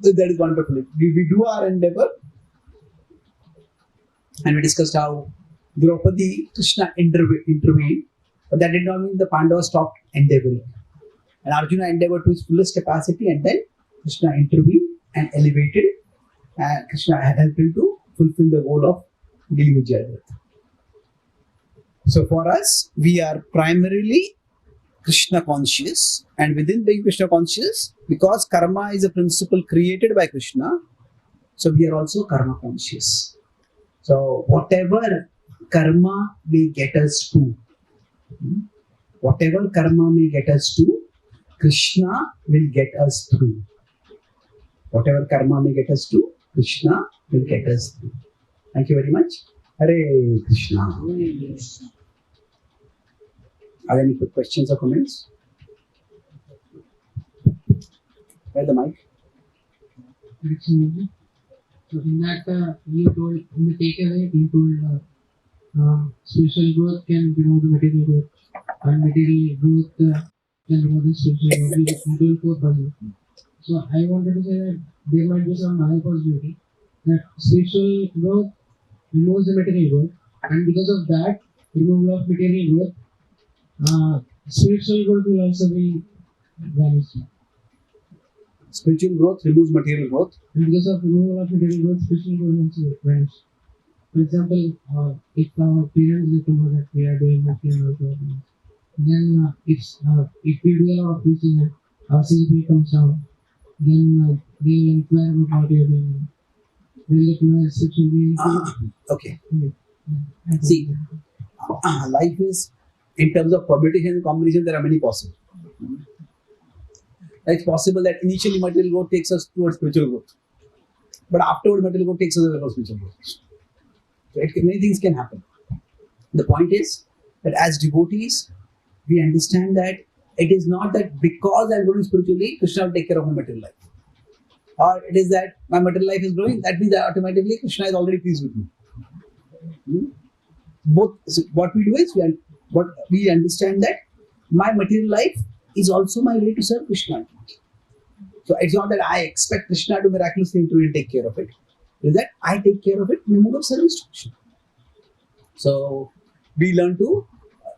that is wonderful. We do our endeavor, and we discussed how Draupadi, Krishna intervened, but that did not mean the Pandavas stopped endeavoring. And Arjuna endeavored to his fullest capacity, and then Krishna intervened and elevated, and Krishna helped him to fulfill the goal of dealing with Jayadratha. So for us, we are primarily Krishna conscious, and within being Krishna conscious, because karma is a principle created by Krishna, so we are also karma conscious. So whatever karma may get us to, Krishna will get us through. Whatever karma may get us to, Krishna will get us through. Thank you very much. Hare Krishna. Are there any quick questions or comments? Where the mic? So in that, you told, in the takeaway, you told spiritual growth can remove the material growth, and material growth can remove the spiritual growth. You told 4 puzzles. So I wanted to say that there might be some other possibility that spiritual growth removes the material growth, and because of that removal of material growth, spiritual growth will also be vanished. Spiritual growth removes material growth. And because of removal of material growth, spiritual growth will also vanish. For example, if our parents get to know that we are doing Bhakti and also, then if we do a lot of preaching and our CGPA comes down, then they will inquire about what we are doing. They will let know that it will be. Okay. See, life is, in terms of permutation and combination, there are many possible. It's possible that initially material growth takes us towards spiritual growth, but afterward material growth takes us away from spiritual growth. So many things can happen. The point is that as devotees, we understand that it is not that because I am growing spiritually, Krishna will take care of my material life. Or it is that my material life is growing, that means that automatically Krishna is already pleased with me. Both. So what we do is we understand that my material life is also my way to serve Krishna. So it's not that I expect Krishna to miraculously intervene and take care of it. It is that I take care of it in the mood of service to Krishna. So we learn to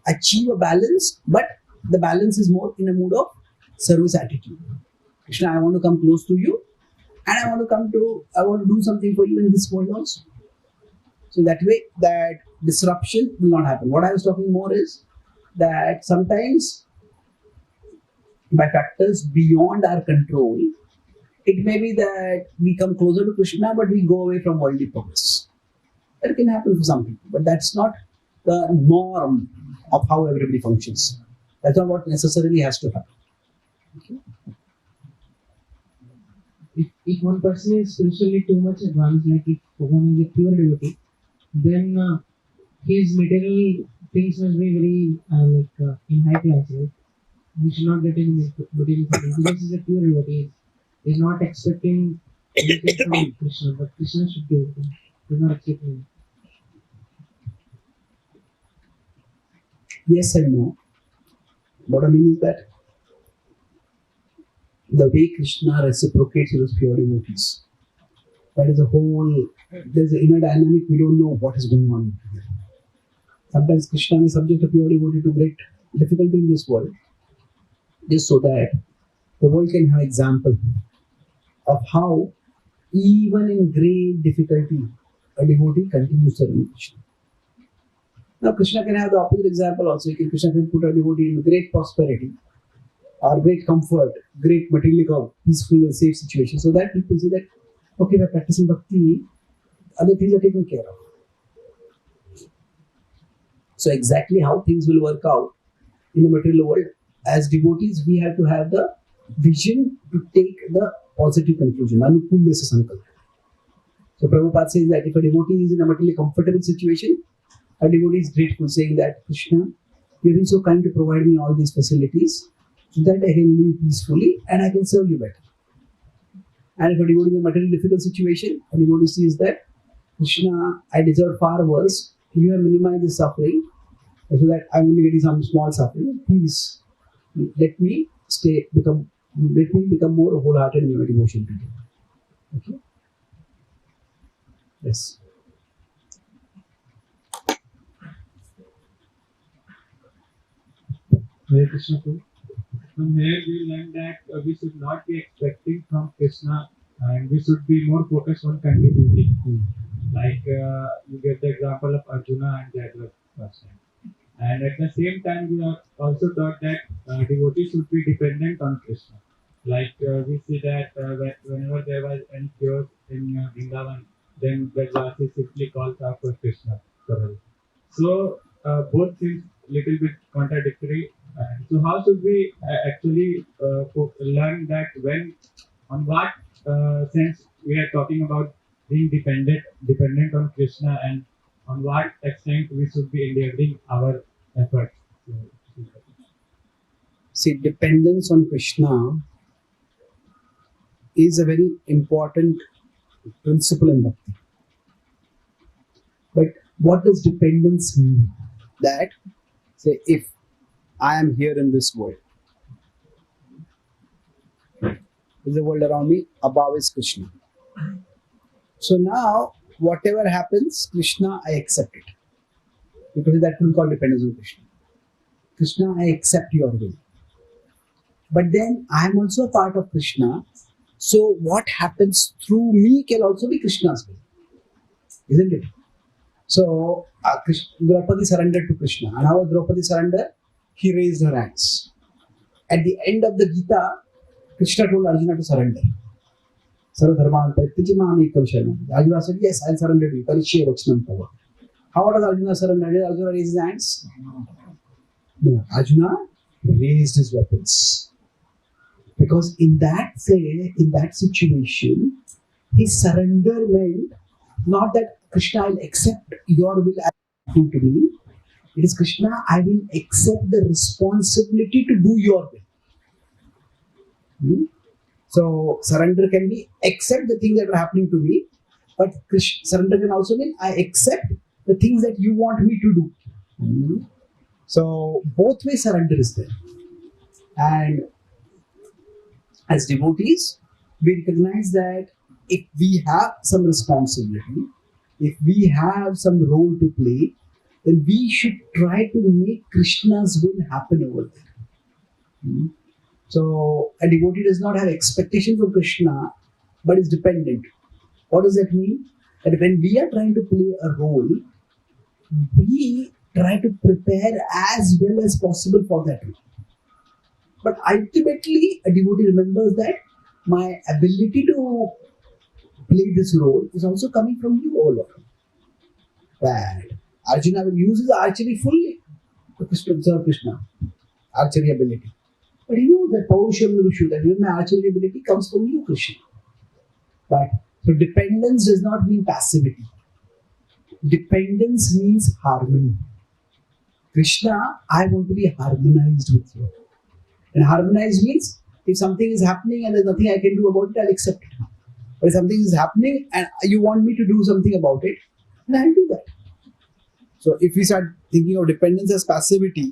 achieve a balance, but the balance is more in a mood of service attitude. Krishna, I want to come close to you, and I want to do something for you in this world also. So that way, that disruption will not happen. What I was talking more is that sometimes by factors beyond our control, it may be that we come closer to Krishna, but we go away from worldly progress. That can happen for some people, but that's not the norm of how everybody functions. That's not what necessarily has to happen. Okay. If one person is spiritually too much advanced, like if one is a pure devotee, then his material things must be very in high class, right? We should not get any material things because he's a pure devotee. He's not expecting anything from Krishna, but Krishna should give it. Do not accept it. Yes and no. What I mean is that the way Krishna reciprocates with his pure devotees, that is a whole, there's an inner dynamic, we don't know what is going on here. Sometimes Krishna is subject to pure devotee to great difficulty in this world, just so that the world can have example of how even in great difficulty a devotee continues serving Krishna. Now Krishna can have the opposite example also. Krishna can put a devotee in great prosperity or great comfort, great material, peaceful and safe situation, so that people say that, okay, by practicing bhakti, other things are taken care of. So exactly how things will work out in the material world, as devotees, we have to have the vision to take the positive conclusion. Anukulya se sankalpa. So Prabhupada says that if a devotee is in a materially comfortable situation, a devotee is grateful, saying that, Krishna, you've been so kind to provide me all these facilities so that I can live peacefully and I can serve you better. And if a devotee is in a materially difficult situation, a devotee says that, Krishna, I deserve far worse. You have minimized the suffering so that I'm only getting some small suffering. Please let me become more wholehearted in my devotion to you. Okay? Yes. Hare Krishna. From here we learn that we should not be expecting from Krishna, and we should be more focused on contributing. Like you get the example of Arjuna and Jayadratha person. And at the same time, we are also taught that devotees should be dependent on Krishna. Like we see that whenever there was any cure in Vrindavan, then Brajvasi simply calls out for Krishna for help. So both seems little bit contradictory. And so how should we actually learn that on what sense we are talking about being dependent on Krishna, and on what extent we should be endeavoring our efforts. See, dependence on Krishna is a very important principle in bhakti. But what does dependence mean? That, say, if I am here in this world, there's a world around me, above is Krishna. So now, whatever happens, Krishna, I accept it. Because that will call dependence on Krishna. Krishna, I accept your will. But then I am also a part of Krishna. So what happens through me can also be Krishna's will. Isn't it? So Draupadi surrendered to Krishna. And how was Draupadi surrender? He raised her hands. At the end of the Gita, Krishna told Arjuna to surrender. Sarvadharman Parityajamam ekam sharanam. Arjuna said, yes, I'll surrender to you. Parishya vachanam tava. How does Arjuna surrender? Did Arjuna raise his hands? No. Arjuna raised his weapons. Because in that situation, his surrender meant not that Krishna, I'll accept your will as you to me. It is Krishna, I will accept the responsibility to do your will. So surrender can be accept the things that are happening to me, but surrender can also mean I accept the things that you want me to do. So both ways surrender is there. And as devotees, we recognize that if we have some responsibility, if we have some role to play, then we should try to make Krishna's will happen over there. So a devotee does not have expectation from Krishna, but is dependent. What does that mean? That when we are trying to play a role, we try to prepare as well as possible for that role. But ultimately, a devotee remembers that my ability to play this role is also coming from you, O Lord. That Arjuna will use his archery fully to serve Krishna. Archery ability. But he knows that Paurusham Nurushu, that even my archery ability comes from you, Krishna. But so dependence does not mean passivity. Dependence means harmony. Krishna, I want to be harmonized with you. And harmonized means if something is happening and there's nothing I can do about it, I'll accept it. But if something is happening and you want me to do something about it, then I'll do that. So if we start thinking of dependence as passivity,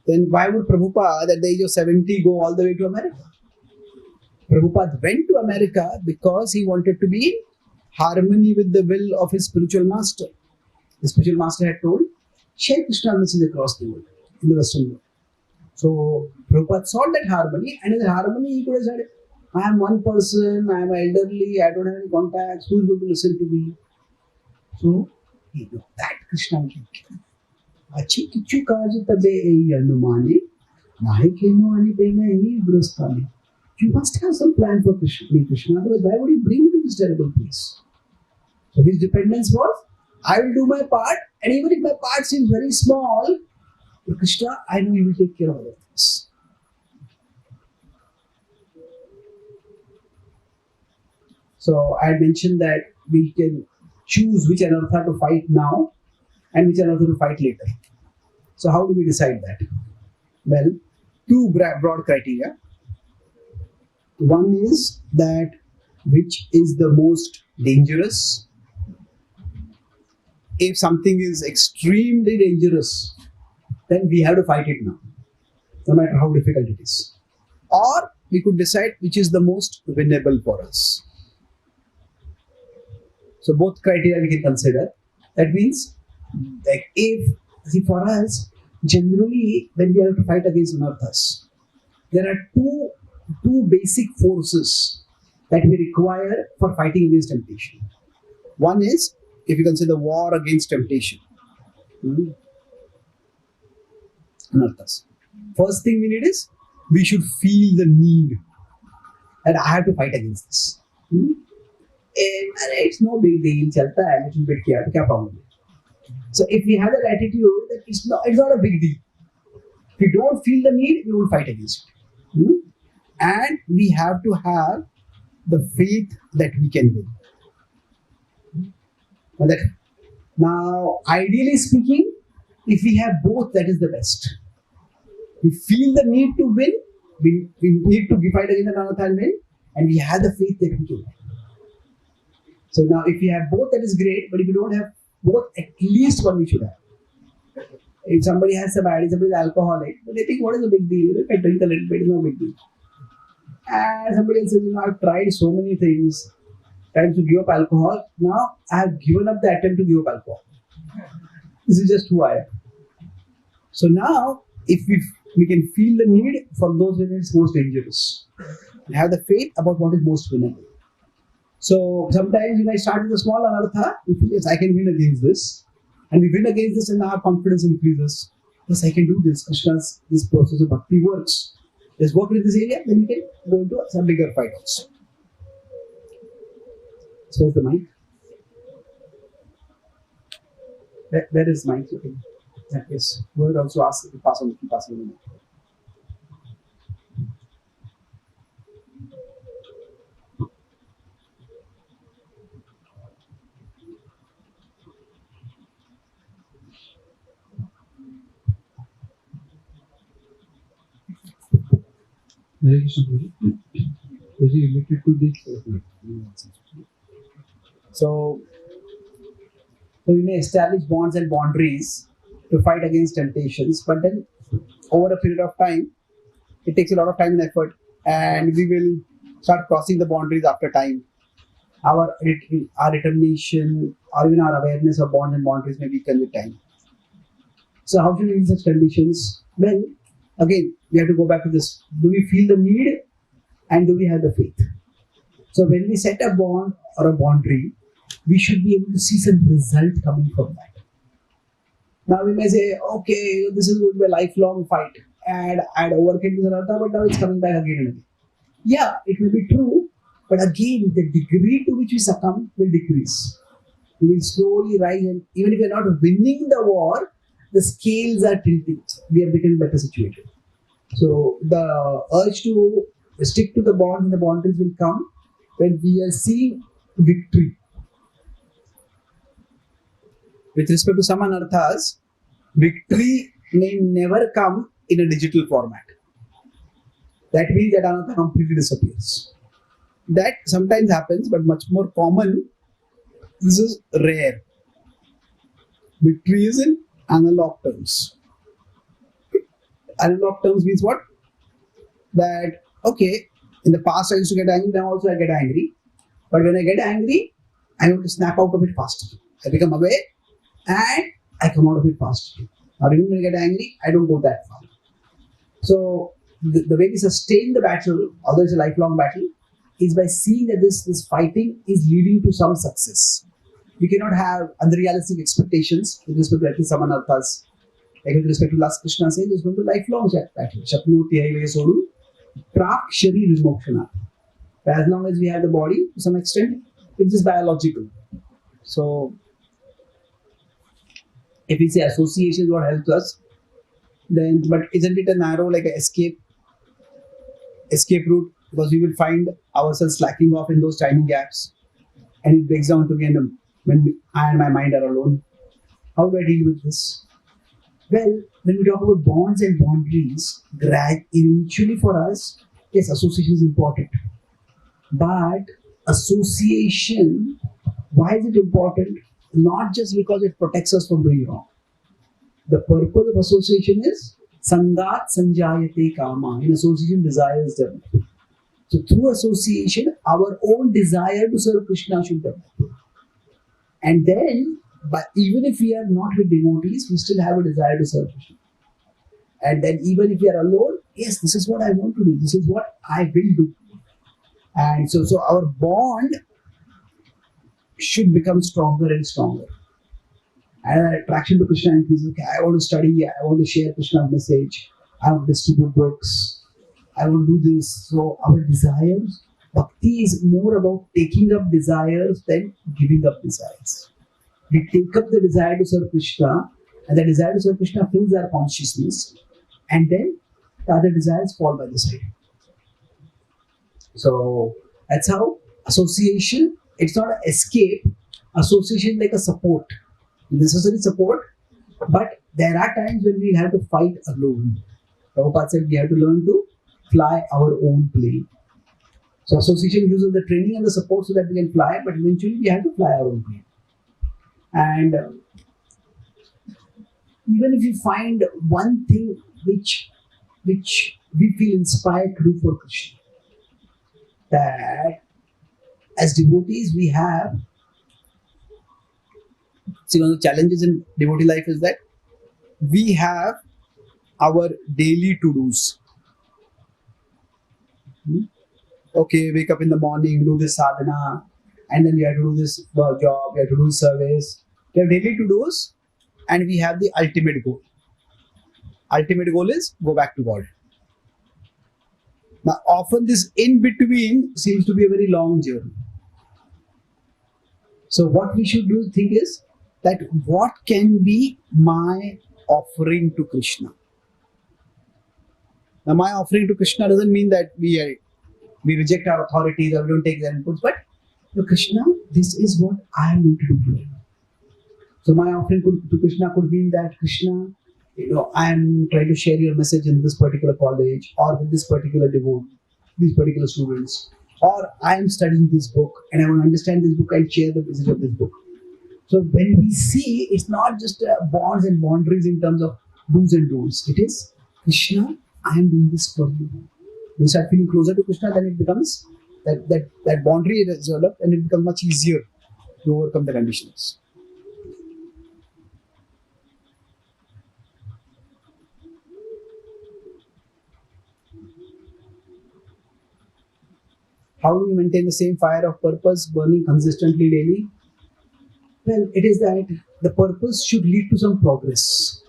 then why would Prabhupada at the age of 70 go all the way to America? Prabhupada went to America because he wanted to be in harmony with the will of his spiritual master. The spiritual master had told, share Krishna message across the world, in the Western world. So Prabhupada saw that harmony, and in the harmony he could have said, I am one person, I am elderly, I don't have any contacts, who is going to listen to me? So he knew that Krishna came. Achi kichu kaaj tabe ei anumane, nahi keno ani bena ei brustane. You must have some plan for Krishna, otherwise why would you bring me to this terrible place? So his dependence was, I will do my part, and even if my part seems very small, Krishna, I know you will take care of all of this. So I mentioned that we can choose which anartha to fight now and which anartha to fight later. So how do we decide that? Well, two broad criteria. One is that which is the most dangerous. If something is extremely dangerous, then we have to fight it now, no matter how difficult it is. Or we could decide which is the most winnable for us. So both criteria we can consider. That means, like for us, generally when we have to fight against anarthas, there are two basic forces that we require for fighting against temptation. One is, if you consider war against temptation, anarthas. First thing we need is, we should feel the need that I have to fight against this. It's no big deal, chalta hai, little bit kya problem. So if we have that attitude that it's not a big deal. If we don't feel the need, we will fight against it. And we have to have the faith that we can win. Now, ideally speaking, if we have both, that is the best. We feel the need to win, we need to fight against another and win, and we have the faith that we can win. So now, if we have both, that is great, but if we don't have both, at least one we should have. If somebody has sobriety, somebody is alcoholic, but they think, what is the big deal? If I drink a little bit, it's no big deal. And somebody else says, I've tried so many things, trying to give up alcohol. Now I have given up the attempt to give up alcohol. This is just who I am. So now, if we can feel the need for those when it's most dangerous, and have the faith about what is most winnable. So sometimes you might start with a small anartha, you feel, yes, I can win against this. And we win against this and our confidence increases. Yes, I can do this. Krishna's, this process of bhakti works. Let's work in this area, then we can go into some bigger fight also. So where's the mic? Where is mic? Yes. Word also ask to pass on the mic. Related to this. So we may establish bonds and boundaries to fight against temptations, but then over a period of time, it takes a lot of time and effort, and we will start crossing the boundaries after time. Our determination or even our awareness of bonds and boundaries may weaken with time. So how should we in such conditions? Well, again, we have to go back to this. Do we feel the need and do we have the faith? So when we set a bond or a boundary, we should be able to see some result coming from that. Now we may say, okay, this is going to be a lifelong fight and I'd overcame this anartha, but now it's coming back again and again. Yeah, it will be true, but again, the degree to which we succumb will decrease. We will slowly rise, and even if we are not winning the war, the scales are tilting. We are becoming better situated. So the urge to stick to the bonds and the boundaries will come when we are seeing victory. With respect to some anarthas, victory may never come in a digital format. That means that anartha completely disappears. That sometimes happens, but much more common. This is rare. Victory is in analog terms. Analog terms means what? That, okay, in the past I used to get angry, now also I get angry. But when I get angry, I want to snap out of it faster. I become aware and I come out of it faster. Now, even when I get angry, I don't go that far. So, the way we sustain the battle, although it's a lifelong battle, is by seeing that this fighting is leading to some success. We cannot have unrealistic expectations with respect to at least someone else's. Like with respect to last Krishna saying, it's going to be a lifelong battle. Shapnoti haive sodu, prak sharir mokshana. As long as we have the body, to some extent, it's just biological. So, if we say association is what helps us, then, but isn't it a narrow, like an escape route? Because we will find ourselves slacking off in those tiny gaps, and it breaks down to again when I and my mind are alone. How do I deal with this? Well, when we talk about bonds and boundaries, eventually for us, yes, association is important. But association, why is it important? Not just because it protects us from doing wrong. The purpose of association is Sangat Sanjayate Kama. In association, desires develop. So through association, our own desire to serve Krishna should develop. And then, but even if we are not with devotees, we still have a desire to serve Krishna. And then even if we are alone, yes, this is what I want to do. This is what I will do. And so our bond should become stronger and stronger. And our attraction to Krishna increases. Okay, I want to study, I want to share Krishna's message, I want to distribute books, I want to do this. So our desires, bhakti is more about taking up desires than giving up desires. We take up the desire to serve Krishna, and the desire to serve Krishna fills our consciousness, and then the other desires fall by the side. So that's how association, it's not an escape, association like a support. Necessary support, but there are times when we have to fight alone. Prabhupada said we have to learn to fly our own plane. So association uses the training and the support so that we can fly, but eventually we have to fly our own plane. And even if you find one thing which we feel inspired to do for Krishna, that as devotees we have. See, one of the challenges in devotee life is that we have our daily to-dos. Okay, wake up in the morning, do this sadhana, and then we have to do this job, we have to do service. We have daily to-dos, and we have the ultimate goal. Ultimate goal is go back to God. Now, often this in-between seems to be a very long journey. So what we should think is that what can be my offering to Krishna? Now, my offering to Krishna doesn't mean that we reject our authorities or we don't take their inputs, but Krishna, this is what I am going to do here. So my offering to Krishna could mean that Krishna, I am trying to share your message in this particular college or with this particular devotee, these particular students, or I am studying this book and I want to understand this book and share the message of this book. So when we see, it's not just bonds and boundaries in terms of do's and don'ts. It is, Krishna, I am doing this for you. When you start feeling closer to Krishna, then it becomes, that boundary is developed and it becomes much easier to overcome the conditions. How do we maintain the same fire of purpose burning consistently daily? Well, it is that the purpose should lead to some progress.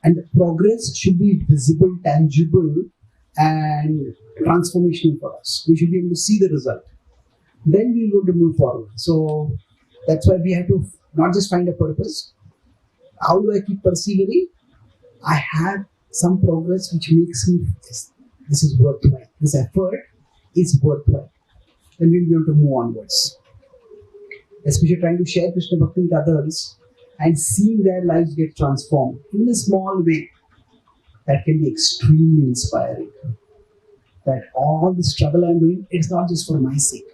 And the progress should be visible, tangible, and transformational for us. We should be able to see the result. Then we will be able to move forward. So that's why we have to not just find a purpose. How do I keep persevering? I have some progress which makes me, this is worthwhile. This effort is worthwhile. Then we'll be able to move onwards. Especially trying to share Krishna Bhakti with others and seeing their lives get transformed in a small way, that can be extremely inspiring. That all the struggle I'm doing, it's not just for my sake.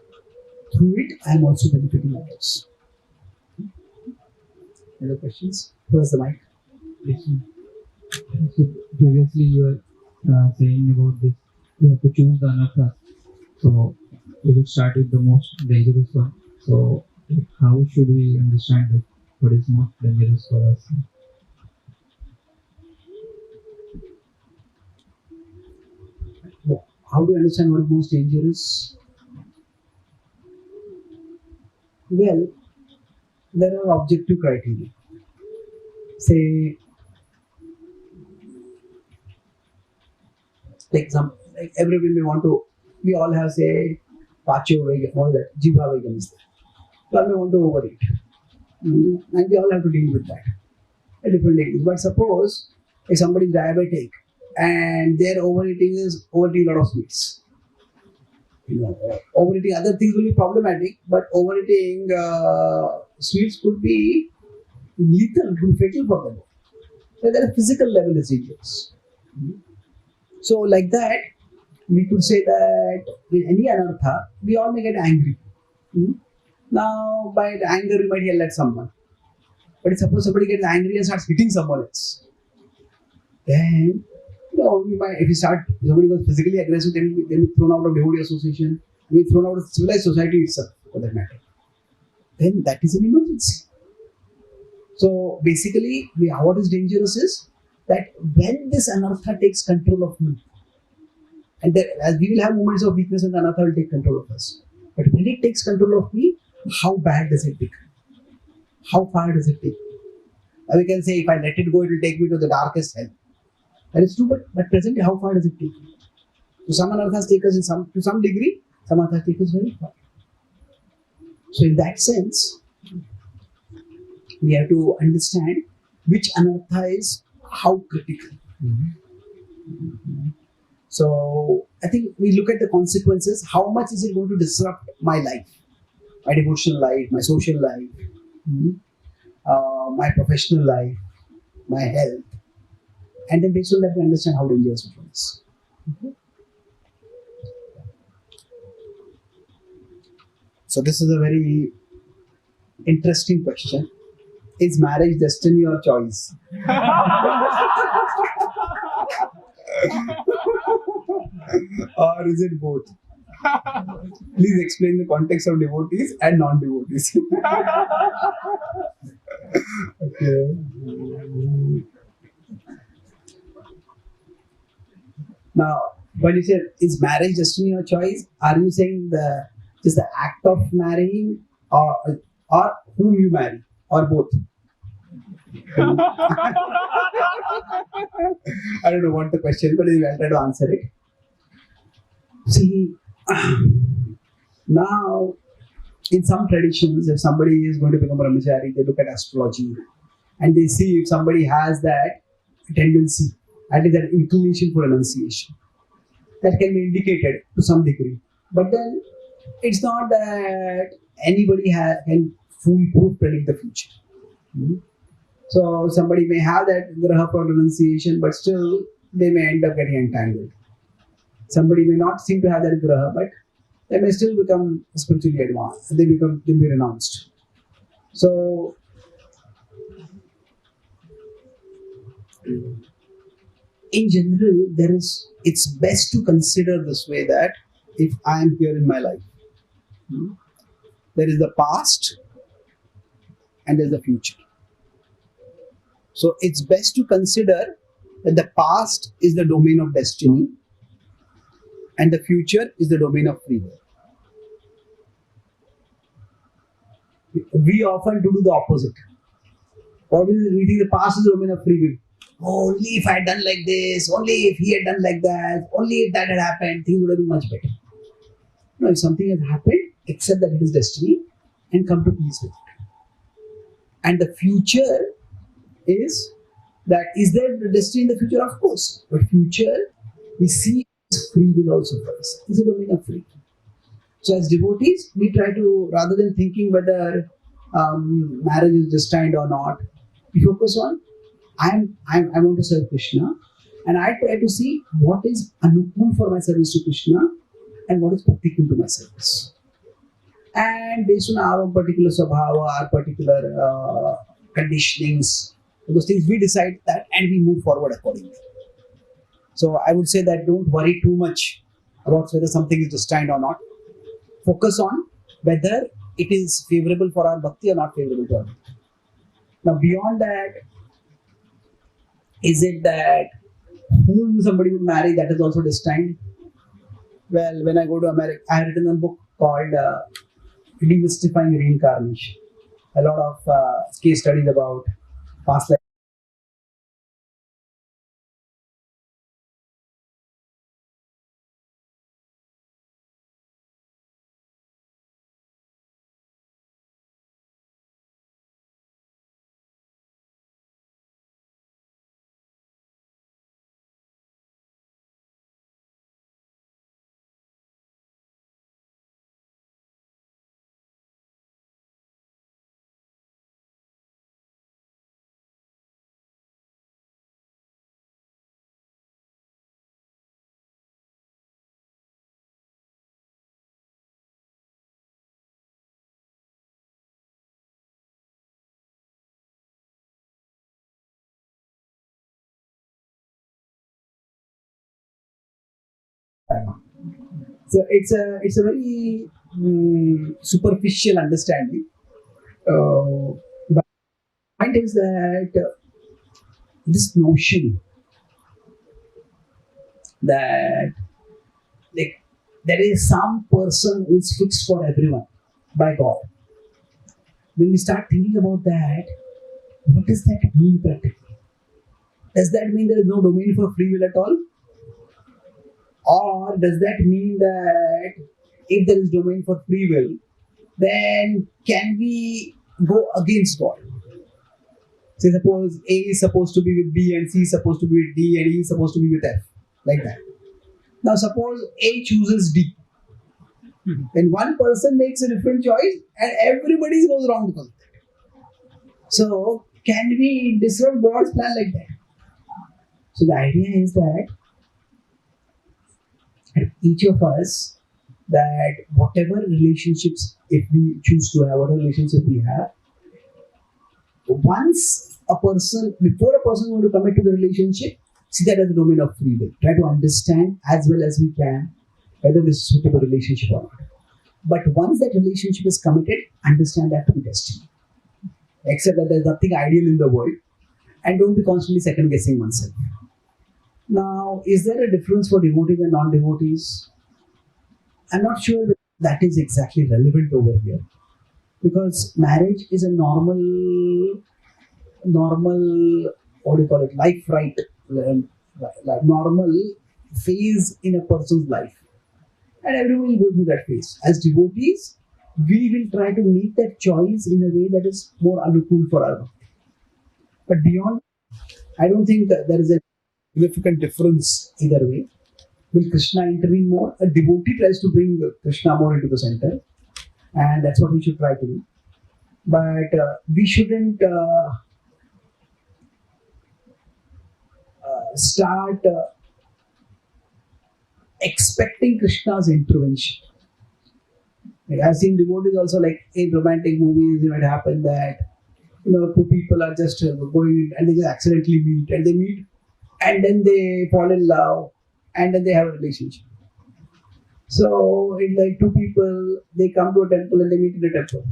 through it I am also benefiting others. Other questions? Who has the mic? So previously you were saying about this, you have to choose the anarthas. So we will start with the most dangerous one. So how should we understand that what is most dangerous for us? How do you understand what is most dangerous? Well, there are objective criteria. Say, like everyone may want to, we all have say, pacho vegan, all that, jiva vegan is there. We all may want to overeat. And we all have to deal with that at different degrees. But suppose if somebody is diabetic and their overeating is overeating a lot of sweets. Overeating other things will be problematic, but overeating sweets could be lethal, could be fatal for them. So at a physical level is dangerous. So like that, we could say that in any anartha, we all may get angry. Now, by anger, we might yell at someone. But if suppose somebody gets angry and starts hitting someone else, then we might, if somebody was physically aggressive, then we thrown out of devotee association, we thrown out of civilized society itself, for that matter. Then that is an emergency. So basically, what is dangerous is that when this anartha takes control of me, and as we will have moments of weakness and the anartha will take control of us. But when it takes control of me, how bad does it become? How far does it take? We can say if I let it go, it will take me to the darkest hell. That is true, but presently, how far does it take me? So some anarthas take us to some degree, some anarthas take us very far. So in that sense, we have to understand which anartha is how critical. So I think we look at the consequences. How much is it going to disrupt my life, my devotional life, my social life, my professional life, my health, and then based on that we understand how dangerous it is. So this is a very interesting question. Is marriage destiny or choice? Or is it both? Please explain the context of devotees and non-devotees. Okay. Now, when you say is marriage destiny or choice, are you saying just the act of marrying, or whom you marry, or both? I don't know what the question is, but I'll try to answer it. See, now in some traditions, if somebody is going to become a brahmachari, they look at astrology and they see if somebody has that tendency, at least that inclination for renunciation. That can be indicated to some degree. But then it's not that anybody can foolproof predict the future. So somebody may have that graha for renunciation, but still they may end up getting entangled. Somebody may not seem to have that graha, but they may still become spiritually advanced. They be renounced. So in general, it's best to consider this way that if I am here in my life, there is the past and there is the future. So it's best to consider that the past is the domain of destiny and the future is the domain of free will. We often do the opposite. What is we think the past is the domain of free will. Only if I had done like this, only if he had done like that, only if that had happened, things would have been much better. No, if something has happened, accept that it is destiny and come to peace with it. And the future is that, is there the destiny in the future? Of course. But future, we see free will also for us. It's a domain of free will. So as devotees, we try to, rather than thinking whether marriage is destined or not, we focus on I want to serve Krishna, and I try to see what is anukul for my service to Krishna and what is praktikul to my service. and based on our own particular swabhava, our particular conditionings, those things we decide that and we move forward accordingly. So I would say that don't worry too much about whether something is destined or not. Focus on whether it is favorable for our bhakti or not favorable to our bhakti. Now beyond that, is it that whom somebody would marry that is also destined? Well, when I go to America, I have written a book called Demystifying Reincarnation. A lot of case studies about past life. So it's a very superficial understanding. But the point is that this notion that like there is some person who is fixed for everyone by God. When we start thinking about that, what does that mean practically? Does that mean there is no domain for free will at all? Or does that mean that if there is domain for free will, then can we go against God? Say suppose A is supposed to be with B and C is supposed to be with D and E is supposed to be with F. Like that. Now suppose A chooses D. Then one person makes a different choice and everybody goes wrong because of that. So can we disrupt God's plan like that? So the idea is that each of us, that whatever relationships, if we choose to have, whatever relationship we have, once a person, before a person going to commit to the relationship, see that as a domain of free will. Try to understand as well as we can whether this is suitable relationship or not. But once that relationship is committed, understand that to be destiny. Accept that there's nothing ideal in the world and don't be constantly second guessing oneself. Now, is there a difference for devotees and non-devotees? I'm not sure that is exactly relevant over here, because marriage is a normal, what do you call it, life right, like normal phase in a person's life, and everyone will go through that phase. As devotees, we will try to make that choice in a way that is more anukul for our bhakti. But beyond, I don't think that there is a significant difference either way. Will Krishna intervene more? A devotee tries to bring Krishna more into the center, and that's what we should try to do. But we shouldn't start expecting Krishna's intervention. Like, I've seen devotees also, like in romantic movies, it might happen that two people are just going and they just accidentally meet and they meet and then they fall in love and then they have a relationship. So it's like two people, they come to a temple and they meet in a temple.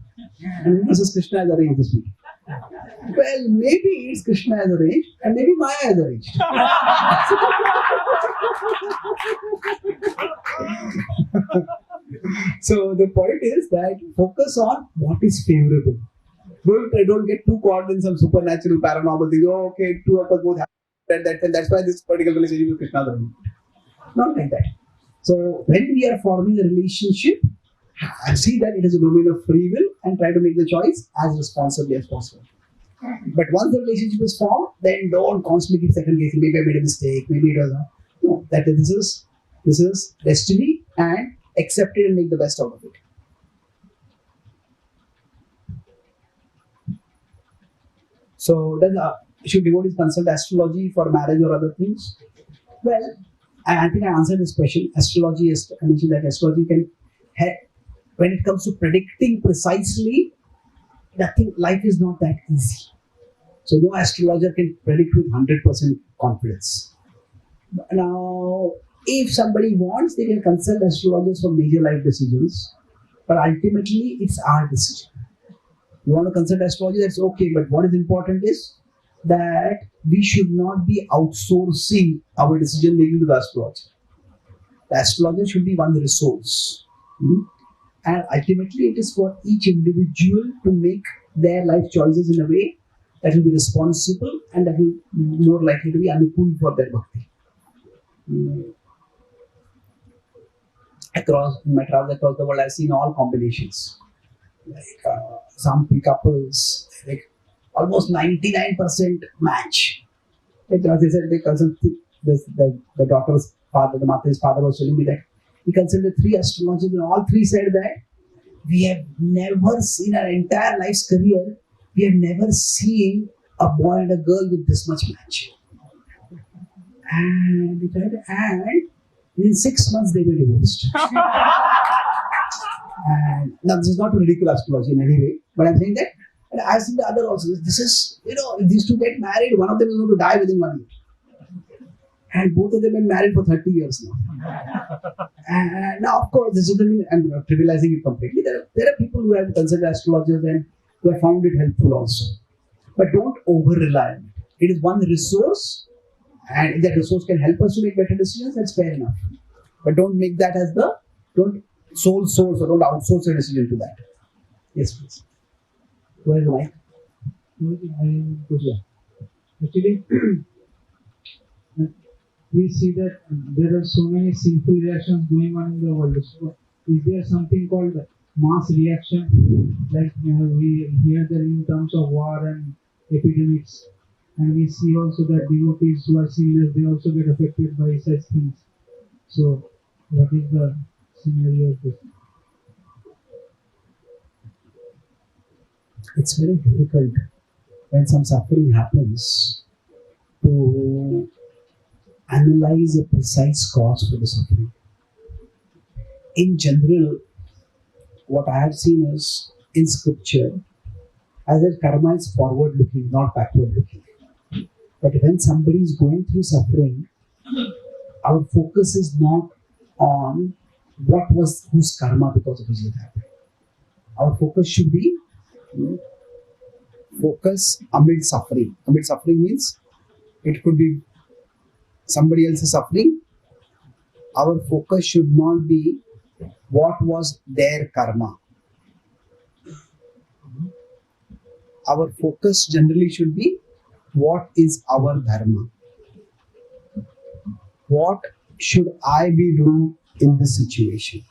And this is Krishna has arranged this meeting. Well, maybe it's Krishna has arranged and maybe Maya has arranged. So the point is that focus on what is favorable. Don't get too caught in some supernatural paranormal thing. Oh, okay, two of us both have that, and that's why this particular relationship with Krishna is arranged. Not like that. So when we are forming a relationship, see that it is a domain of free will and try to make the choice as responsibly as possible. But once the relationship is formed, then don't constantly keep second guessing. Maybe I made a mistake. Maybe it was not. No, that this is destiny, and accept it and make the best out of it. So then, should devotees consult astrology for marriage or other things? Well, I think I answered this question. Astrology is, I mentioned that astrology can when it comes to predicting precisely, nothing, life is not that easy. So no astrologer can predict with 100% confidence. Now, if somebody wants, they can consult astrologers for major life decisions. But ultimately, it's our decision. You want to consult astrology, that's okay. But what is important is that we should not be outsourcing our decision making to the astrologer. The astrologer should be one resource. And ultimately, it is for each individual to make their life choices in a way that will be responsible and that will be more likely to be anupul for their bhakti. In my travels across the world, I've seen all combinations. Like some couples, like almost 99% match. Like they said, they consulted the daughter's father, the mother's father was telling me that he consulted 3 astrologers and all 3 said that we have never seen our entire life's career, we have never seen a boy and a girl with this much match. And he tried, and in 6 months they were divorced. And now this is not to ridicule astrology in any way, but I'm saying that, and I've seen the other also. This is, if these 2 get married, one of them is going to die within 1 year. And both of them have been married for 30 years now. And now, of course, this doesn't mean I'm trivializing it completely. There are people who have considered astrologers and who have found it helpful also. But don't over-rely on it. It is one resource, and if that resource can help us to make better decisions, that's fair enough. But don't make that as don't sole source or don't outsource your decision to that. Yes, please. Where is the mic? Actually, we see that there are so many sinful reactions going on in the world. So, is there something called mass reaction? Like we hear that in terms of war and epidemics, and we see also that devotees who are serious, they also get affected by such things. So, what is the scenario of this? It's very difficult when some suffering happens to analyze a precise cause for the suffering. In general, what I have seen is in scripture, as if karma is forward looking, not backward looking. But when somebody is going through suffering, our focus is not on what was whose karma because of which it happened. Our focus should be focus amid suffering. Amid suffering means it could be somebody else's suffering. Our focus should not be what was their karma. Our focus generally should be what is our dharma. What should I be doing in this situation?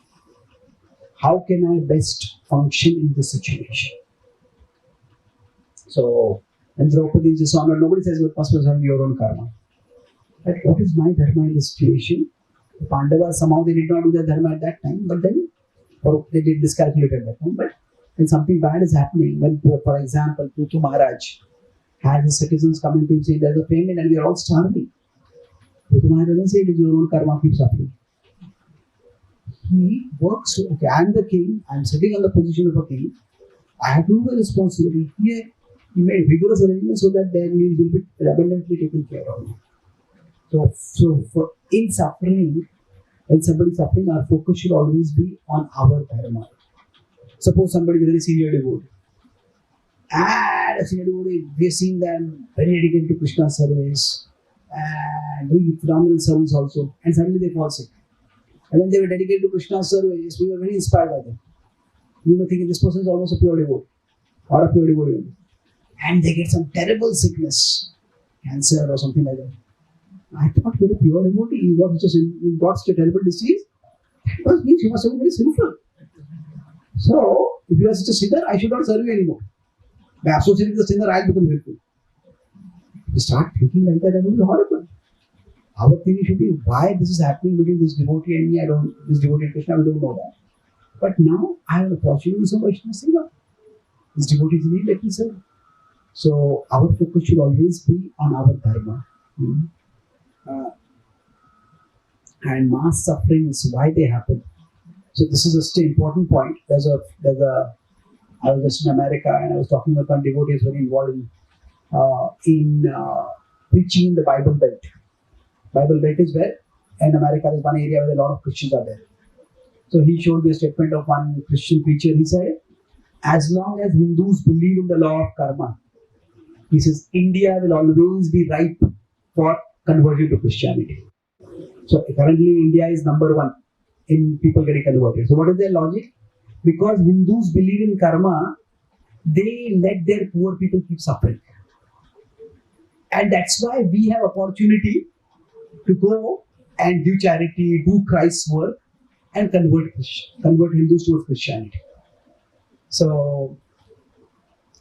How can I best function in this situation? So, when Draupadi is dishonored, nobody says you must have your own karma. But what is my dharma in this situation? The Pandavas, somehow they did not do their dharma at that time, but then, or they did miscalculate at that time. But when something bad is happening, when, for example, Prithu Maharaj had his citizens coming to him saying, there's a famine and we are all starving. Prithu Maharaj doesn't say it is your own karma, keep suffering. He works, okay, I'm the king, I'm sitting on the position of a king, I have to do the responsibility. He made vigorous arrangements so that their needs will be abundantly taken care of. So for in suffering, when somebody is suffering, our focus should always be on our dharma. Suppose somebody is a very senior devotee, and a senior devotee, we have seen them very dedicated to Krishna service and doing phenomenal service also, and suddenly they fall sick. And when they were dedicated to Krishna service, we were very inspired by them. We were thinking this person is almost a pure devotee or a pure devotee, and they get some terrible sickness, cancer or something like that. I thought you're a pure devotee, you got such a terrible disease. That means you must have been very sinful. So, if you are such a sinner, I should not serve you anymore. By associating the sinner, I'll become sinful. You start thinking like that will be horrible. Our thinking should be why this is happening between this devotee and me. This devotee and Krishna, we don't know that. But now I have an opportunity to serve Vaishnava Singer. This devotee is in need, let me serve. So our focus should always be on our dharma. And mass suffering is why they happen. So this is just an important point. I was just in America and I was talking with one devotee who is very involved in preaching in the Bible Belt. Bible Belt is where in America there's one area where a lot of Christians are there. So he showed me a statement of one Christian preacher. He said, as long as Hindus believe in the law of karma, he says, India will always be ripe for conversion to Christianity. So currently India is number one in people getting converted. So what is their logic? Because Hindus believe in karma, they let their poor people keep suffering. And that's why we have opportunity to go and do charity, do Christ's work, and convert Hindus towards Christianity. So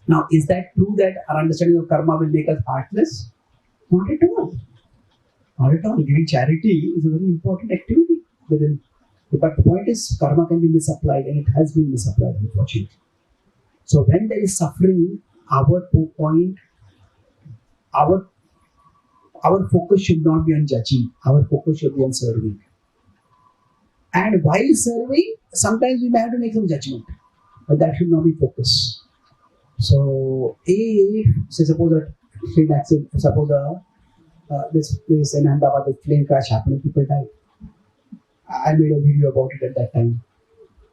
now, is that true that our understanding of karma will make us heartless? Not at all. Not at all. Giving charity is a very important activity within. But the point is, karma can be misapplied, and it has been misapplied, unfortunately. So when there is suffering, our point, our focus should not be on judging. Our focus should be on serving. And while serving, sometimes we may have to make some judgment, but that should not be focus. So, suppose this in Ahmedabad, the plane crash happened, people died. I made a video about it at that time.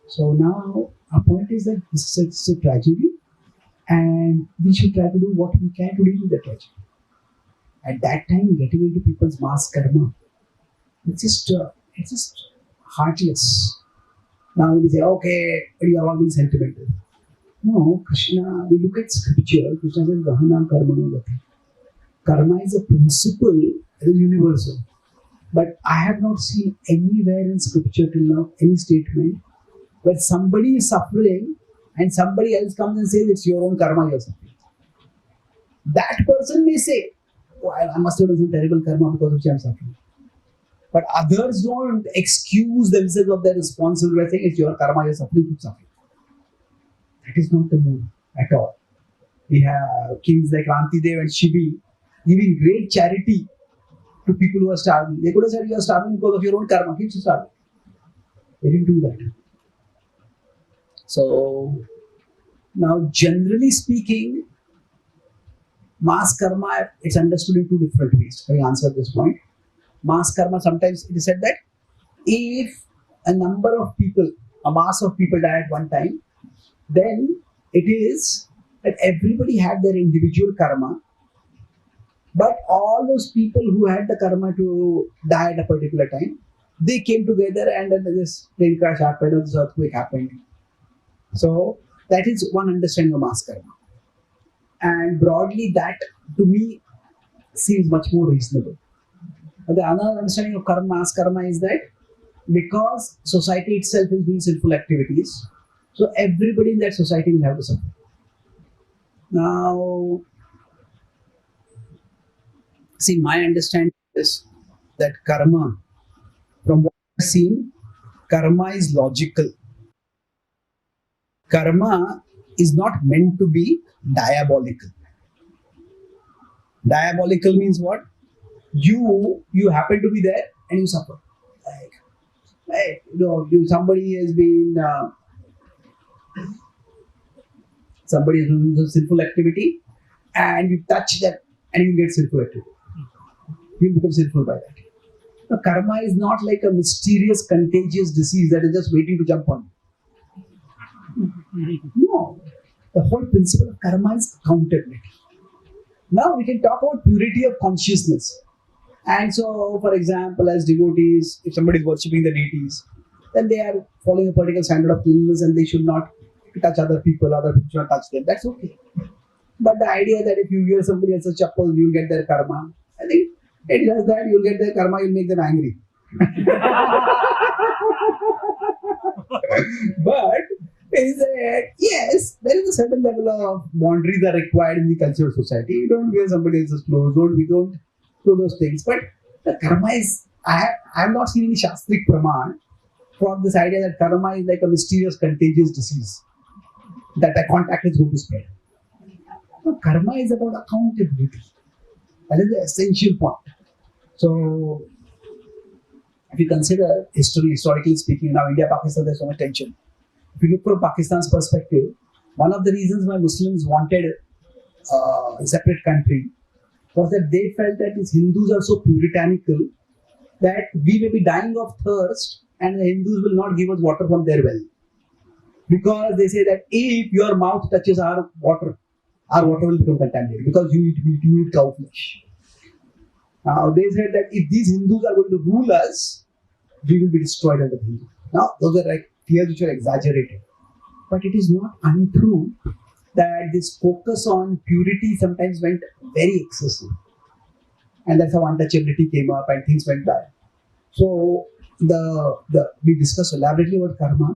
So now our point is that this is a tragedy, and we should try to do what we can to deal with the tragedy. At that time, getting into people's mass karma, it's just heartless. Now we say, okay, we are all being sentimental. No, Krishna, we look at scripture, Krishna says, Gahana karma no gati. Karma is a principle, it is universal. But I have not seen anywhere in scripture till now any statement where somebody is suffering and somebody else comes and says, it's your own karma you're suffering. That person may say, oh, I must have done some terrible karma because of which I'm suffering. But others don't excuse themselves of their responsibility by saying, it's your karma you're suffering, keep suffering. That is not the mood at all. We have kings like Rantidev and Shivi giving great charity to people who are starving. They could have said, you are starving because of your own karma, keep starving. They didn't do that. So, now generally speaking, mass karma, it's understood in two different ways. I answered this point. Mass karma, sometimes it is said that if a number of people, a mass of people die at one time, then it is that everybody had their individual karma, but all those people who had the karma to die at a particular time, they came together and then this plane crash happened or this earthquake happened. So that is one understanding of mass karma. And broadly that to me seems much more reasonable. But the other understanding of karma, mass karma is that because society itself is doing sinful activities, so everybody in that society will have to suffer. Now, see, my understanding is that karma, from what I've seen, karma is logical. Karma is not meant to be diabolical. Diabolical means what? You happen to be there and you suffer. Like, somebody has been somebody is doing some sinful activity and you touch them and you get sinful activity. You become sinful by that. Now, karma is not like a mysterious contagious disease that is just waiting to jump on you. No. The whole principle of karma is accountability. Now we can talk about purity of consciousness. And so, for example, as devotees, if somebody is worshipping the deities, then they are following a particular standard of cleanliness and they should not touch other people should not touch them. That's okay. But the idea that if you wear somebody else's chappal, you'll get their karma, I think it does that, you'll get their karma, you'll make them angry. But is that, yes, there is a certain level of boundaries are required in the cultural society. You don't wear somebody else's clothes, we don't do those things. But the karma is, I have not seen any Shastric Praman for this idea that karma is like a mysterious contagious disease that a contact is going to spread. No, karma is about accountability. That is the essential point. So, If you consider historically speaking, now India, Pakistan, there's so much tension. If you look from Pakistan's perspective, one of the reasons why Muslims wanted a separate country was that they felt that these Hindus are so puritanical that we may be dying of thirst and the Hindus will not give us water from their well. Because they say that if your mouth touches our water will become contaminated because you eat meat, you eat cow flesh. Now they said that if these Hindus are going to rule us, we will be destroyed under the Hindu. Now those are like fears which are exaggerated. But it is not untrue that this focus on purity sometimes went very excessive. And that's how untouchability came up and things went bad. So we discussed elaborately about karma.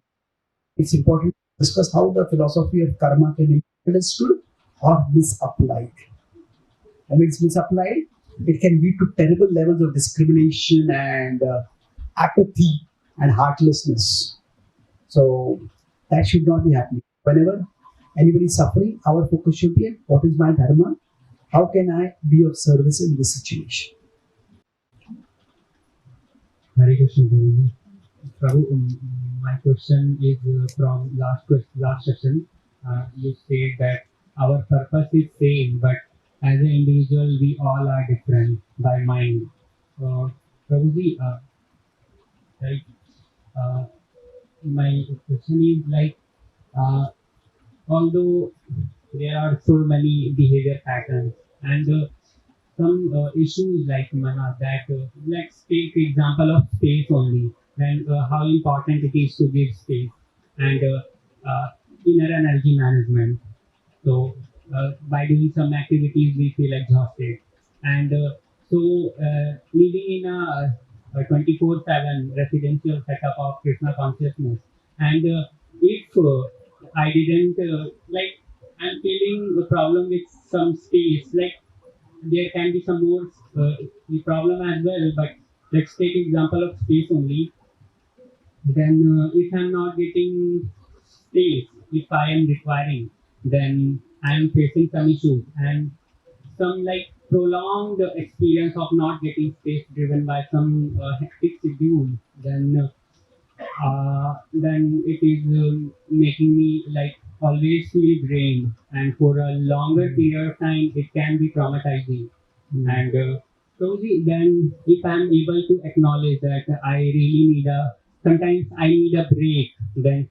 It's important to discuss how the philosophy of karma can be understood or misapplied. And when it's misapplied, it can lead to terrible levels of discrimination and apathy and heartlessness. So that should not be happening. Whenever anybody is suffering, our focus should be on what is my dharma? How can I be of service in this situation? Hare Krishna, Prabhu. Prabhu, my question is from last session. You said that our purpose is same, but as an individual, we all are different by mind. Prabhuji, my question is like, although there are so many behavior patterns and some issues like mana that let's take example of space only and how important it is to give space and inner energy management. So by doing some activities we feel exhausted and living in a 24/7 residential setup of Krishna consciousness and if I didn't like I'm feeling a problem with some space like there can be some more problem as well, but let's take example of space only. Then if I'm not getting space, if I am requiring, then I am facing some issues and some like prolonged experience of not getting space driven by some hectic schedule, then it is making me like always feel drained and for a longer period of time it can be traumatizing. And so then if I'm able to acknowledge that I really need sometimes I need a break, then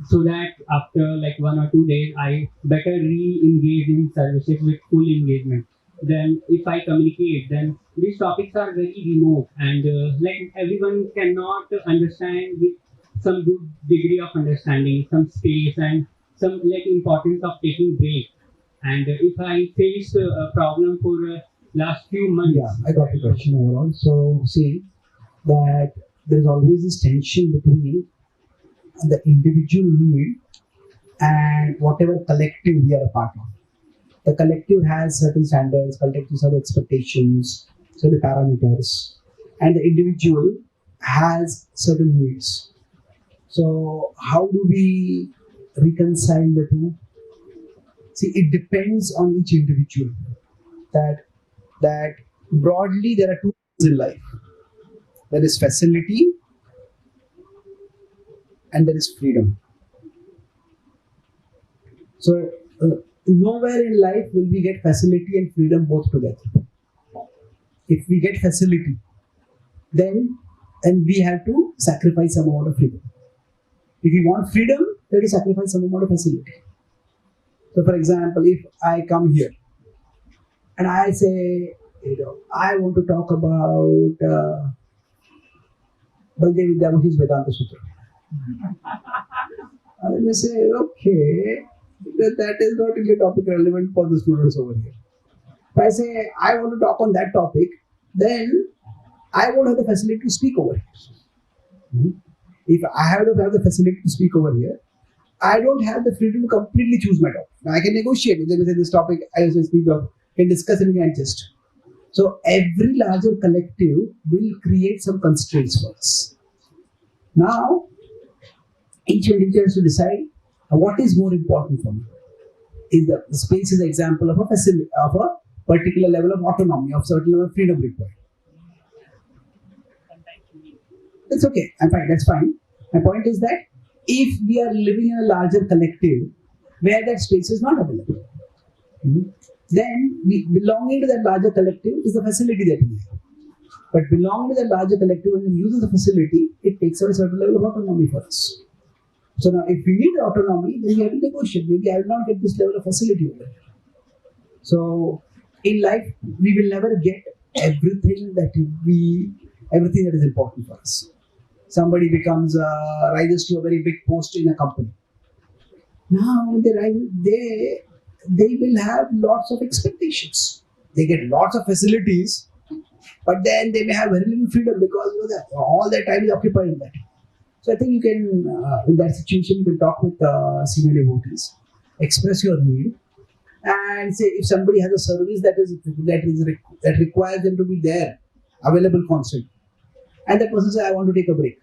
so that after like 1 or 2 days I better re-engage in services with full engagement. Then if I communicate, then these topics are very remote and like everyone cannot understand with some good degree of understanding, some space and some like importance of taking break. And if I faced a problem for last few months. Yeah, I got the question overall. So see that there is always this tension between the individual need and whatever collective we are a part of. The collective has certain standards, collective certain expectations, certain parameters, and the individual has certain needs. So how do we reconcile the two? See, it depends on each individual. That broadly there are two things in life. There is facility and there is freedom. So nowhere in life will we get facility and freedom both together. If we get facility, then we have to sacrifice some amount of freedom. If we want freedom, we have to sacrifice some amount of facility. So for example, if I come here and I say, I want to talk about Baldev Vidyabhushi's Vedanta Sutra. And they say, okay, that is not really a topic relevant for the students over here. If I say, I want to talk on that topic, then I won't have the facility to speak over here. If I have the facility to speak over here, I don't have the freedom to completely choose my topic. Now I can negotiate. If they say this topic I also speak of, can discuss and adjust. So every larger collective will create some constraints for us. Now, each individual has to decide what is more important for me. Is the space is an example of a facility, of a particular level of autonomy, of certain level of freedom required. It's okay. I'm fine. That's fine. My point is that if we are living in a larger collective where that space is not available, mhm, then belonging to that larger collective is the facility that we have. But belonging to that larger collective and using the facility, it takes away a certain level of autonomy for us. So now, if we need autonomy, then we have to negotiate. Maybe I will not get this level of facility over here. So, in life, we will never get everything everything that is important for us. Somebody rises to a very big post in a company. Now, when they rise, they will have lots of expectations. They get lots of facilities, but then they may have very little freedom because all their time is occupied in that. So I think you can, in that situation, you can talk with senior devotees, express your need, and say if somebody has a service that requires them to be there, available constantly, and that person says, "I want to take a break."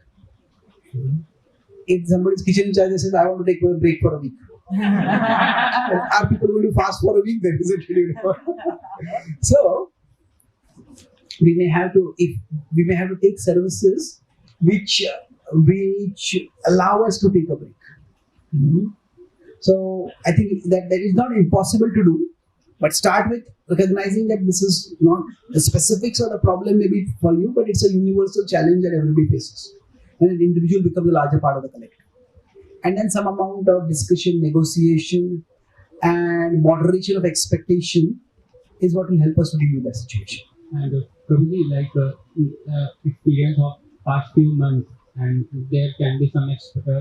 If somebody's kitchen in charge says, "I want to take a break for a week," are people going to fast for a week? Then is it really? So we may have to take services which allow us to take a break. Mm-hmm. So I think that is not impossible to do, but start with recognizing that this is not the specifics of the problem maybe for you, but it's a universal challenge that everybody faces. And an individual becomes a larger part of the collective. And then some amount of discussion, negotiation, and moderation of expectation is what will help us to deal with that situation. And probably experience of past few months, and there can be some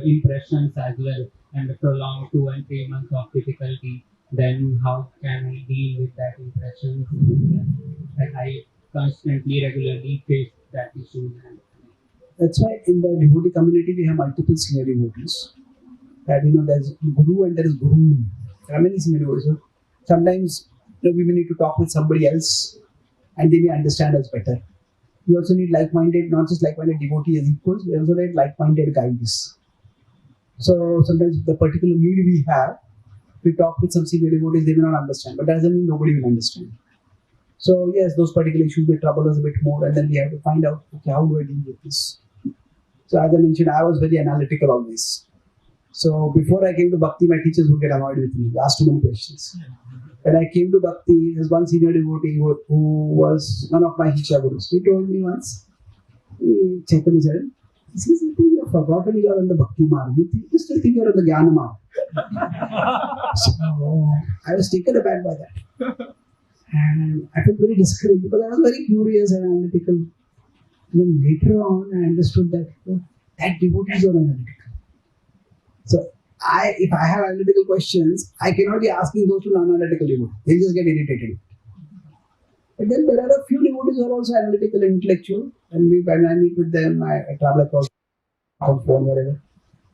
impressions as well, and a prolonged 2 and 3 months of difficulty. Then how can I deal with that impression? Like I constantly, regularly face that issue. That's why in the devotee community we have multiple senior devotees. That there's guru and there is guru. There are many senior devotees. So sometimes we may need to talk with somebody else, and they may understand us better. We also need like-minded, not just like-minded devotees as equals. We also need like-minded guides. So sometimes the particular need we have, we talk with some senior devotees, they may not understand, but that doesn't mean nobody will understand. So yes, those particular issues may trouble us a bit more, and then we have to find out, okay, how do I deal with this? So as I mentioned, I was very analytical on this. So before I came to Bhakti, my teachers would get annoyed with me, ask too many questions. When I came to Bhakti, there's one senior devotee who was one of my Hicha gurus. He told me once, Chaitanya Charan, he says, I think you have forgotten you are on the Bhakti mark. You still think you are on the Jnana mark. So I was taken aback by that. And I felt very discouraged because I was very curious and analytical. Then later on, I understood that devotees are analytical. So if I have analytical questions, I cannot be asking those to non-analytical devotees. They just get irritated. But then there are a few devotees who are also analytical and intellectual, and when I meet with them, I travel across on phone, wherever.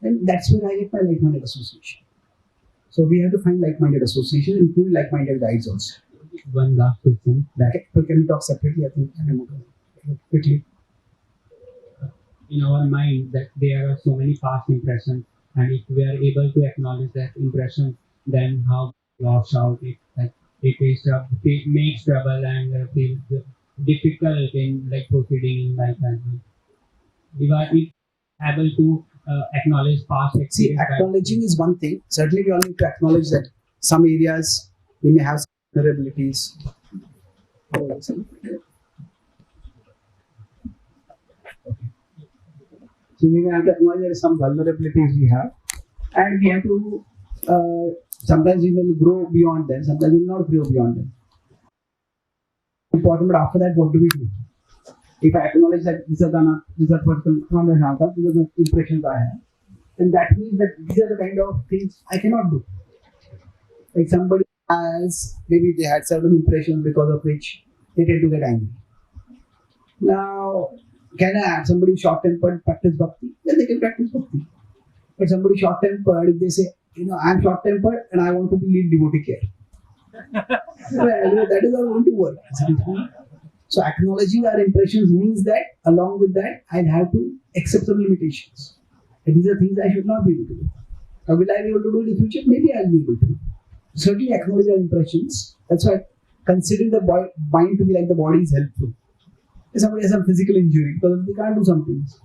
And that's where I get my like-minded association. So we have to find like-minded association, including like-minded guides also. One last question. Can we talk separately? I think quickly. In our mind, that there are so many past impressions, and if we are able to acknowledge that impression, then how wash out it, like it makes trouble and feels difficult in proceeding in life as well. We are able to acknowledge past experience. See, acknowledging is one thing. Certainly, we all need to acknowledge that some areas we may have some vulnerabilities. So we may have to acknowledge there are some vulnerabilities we have, and we have to. Sometimes we will grow beyond them. Sometimes we will not grow beyond them. Important, but after that, what do we do? If I acknowledge that these are the impressions I have, then that means that these are the kind of things I cannot do. Like somebody maybe they had certain impressions because of which they tend to get angry. Now, can I have somebody short-tempered practice Bhakti? Then they can practice Bhakti. But somebody short-tempered, if they say, I'm short-tempered and I want to be lead devotee care. Well, that is not going to work. So acknowledging our impressions means that along with that, I'll have to accept some limitations. And these are things I should not be able to do. Now, will I be able to do in the future? Maybe I'll be able to. Certainly acknowledge our impressions. That's why considering the mind to be like the body is helpful. If somebody has some physical injury because they can't do some things.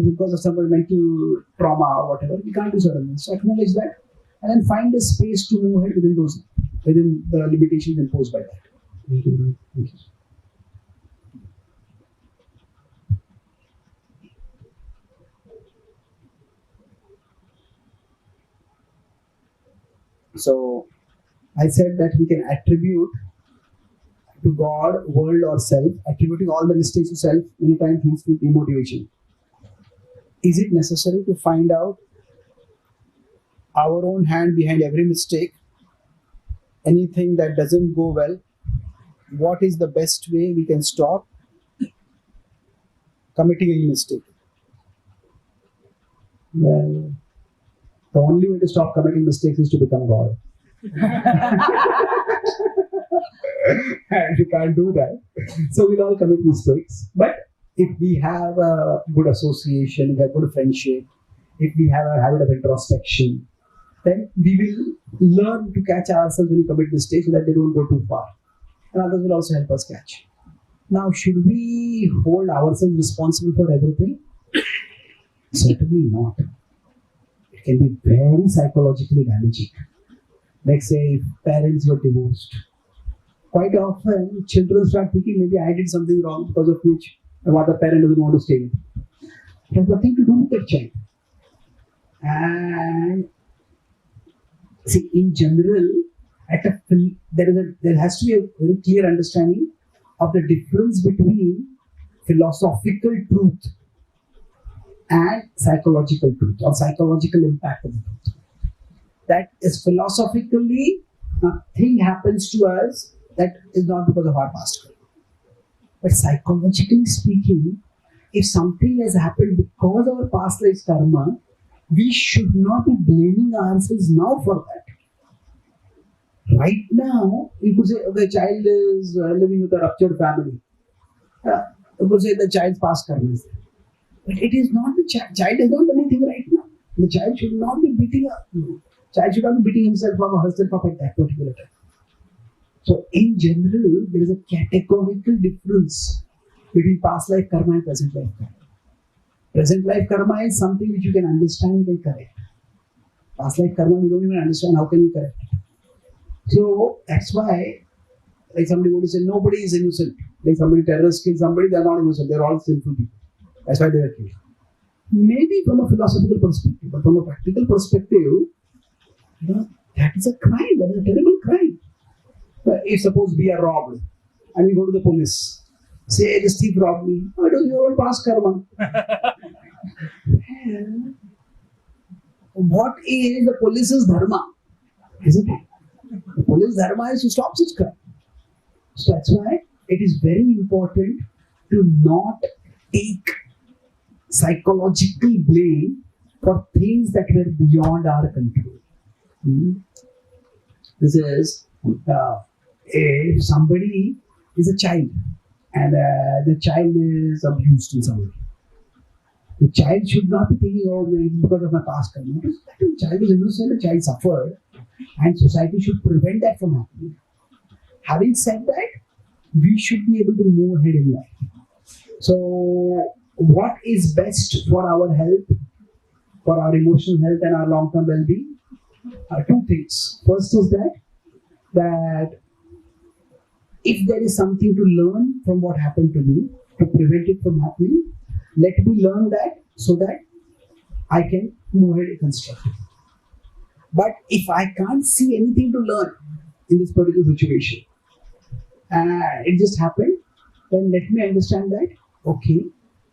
because of some mental trauma or whatever, we can't do certain things. So acknowledge that and then find a space to move ahead within the limitations imposed by that. Thank you. Thank you. So I said that we can attribute to God, world or self, attributing all the mistakes to self many times leads to demotivation. Is it necessary to find out our own hand behind every mistake? Anything that doesn't go well, what is the best way we can stop committing any mistake? Well, the only way to stop committing mistakes is to become God. And we can't do that. So we'll all commit mistakes. But if we have a good association, if we have good friendship, if we have a habit of introspection, then we will learn to catch ourselves when we commit mistakes so that they don't go too far. And others will also help us catch. Now, should we hold ourselves responsible for everything? Certainly not. It can be very psychologically damaging. Like say, if parents were divorced. Quite often, children start thinking maybe I did something wrong because of which the other parent doesn't want to stay with. It has nothing to do with that child. And see, in general, there has to be a very clear understanding of the difference between philosophical truth and psychological truth or psychological impact of the truth. That is philosophically, nothing happens to us that is not because of our past karma. But psychologically speaking, if something has happened because of our past life's karma, we should not be blaming ourselves now for that. Right now, you could say the child is living with a ruptured family. You could say the child's past karma is there. But it is not the child. Child has not done anything right now. The child should not be beating up. Child should not be beating himself or herself up at that particular time. So in general, there is a categorical difference between past life karma and present life karma. Present life karma is something which you can understand and correct. Past life karma, we don't even understand how can we correct it. So that's why, like somebody would say, nobody is innocent. Like somebody terrorists kill somebody, they are not innocent. They are all sinful people. That's why they were killed. Maybe from a philosophical perspective, but from a practical perspective, that is a crime. That is a terrible crime. If suppose we are robbed and we go to the police, say this thief robbed me, why don't you have past karma? What is the police's dharma? Isn't it? The police dharma is to stop such crime. So that's why it is very important to not take psychological blame for things that were beyond our control. This is if somebody is a child and the child is abused in some way. The child should not be thinking, oh, maybe because of my past karma. The child is innocent, the child suffered, and society should prevent that from happening. Having said that, we should be able to move ahead in life. So, what is best for our health, for our emotional health and our long-term well-being? Two things. First is that if there is something to learn from what happened to me, to prevent it from happening, let me learn that so that I can move ahead constructively. But if I can't see anything to learn in this particular situation, it just happened, then let me understand that, okay,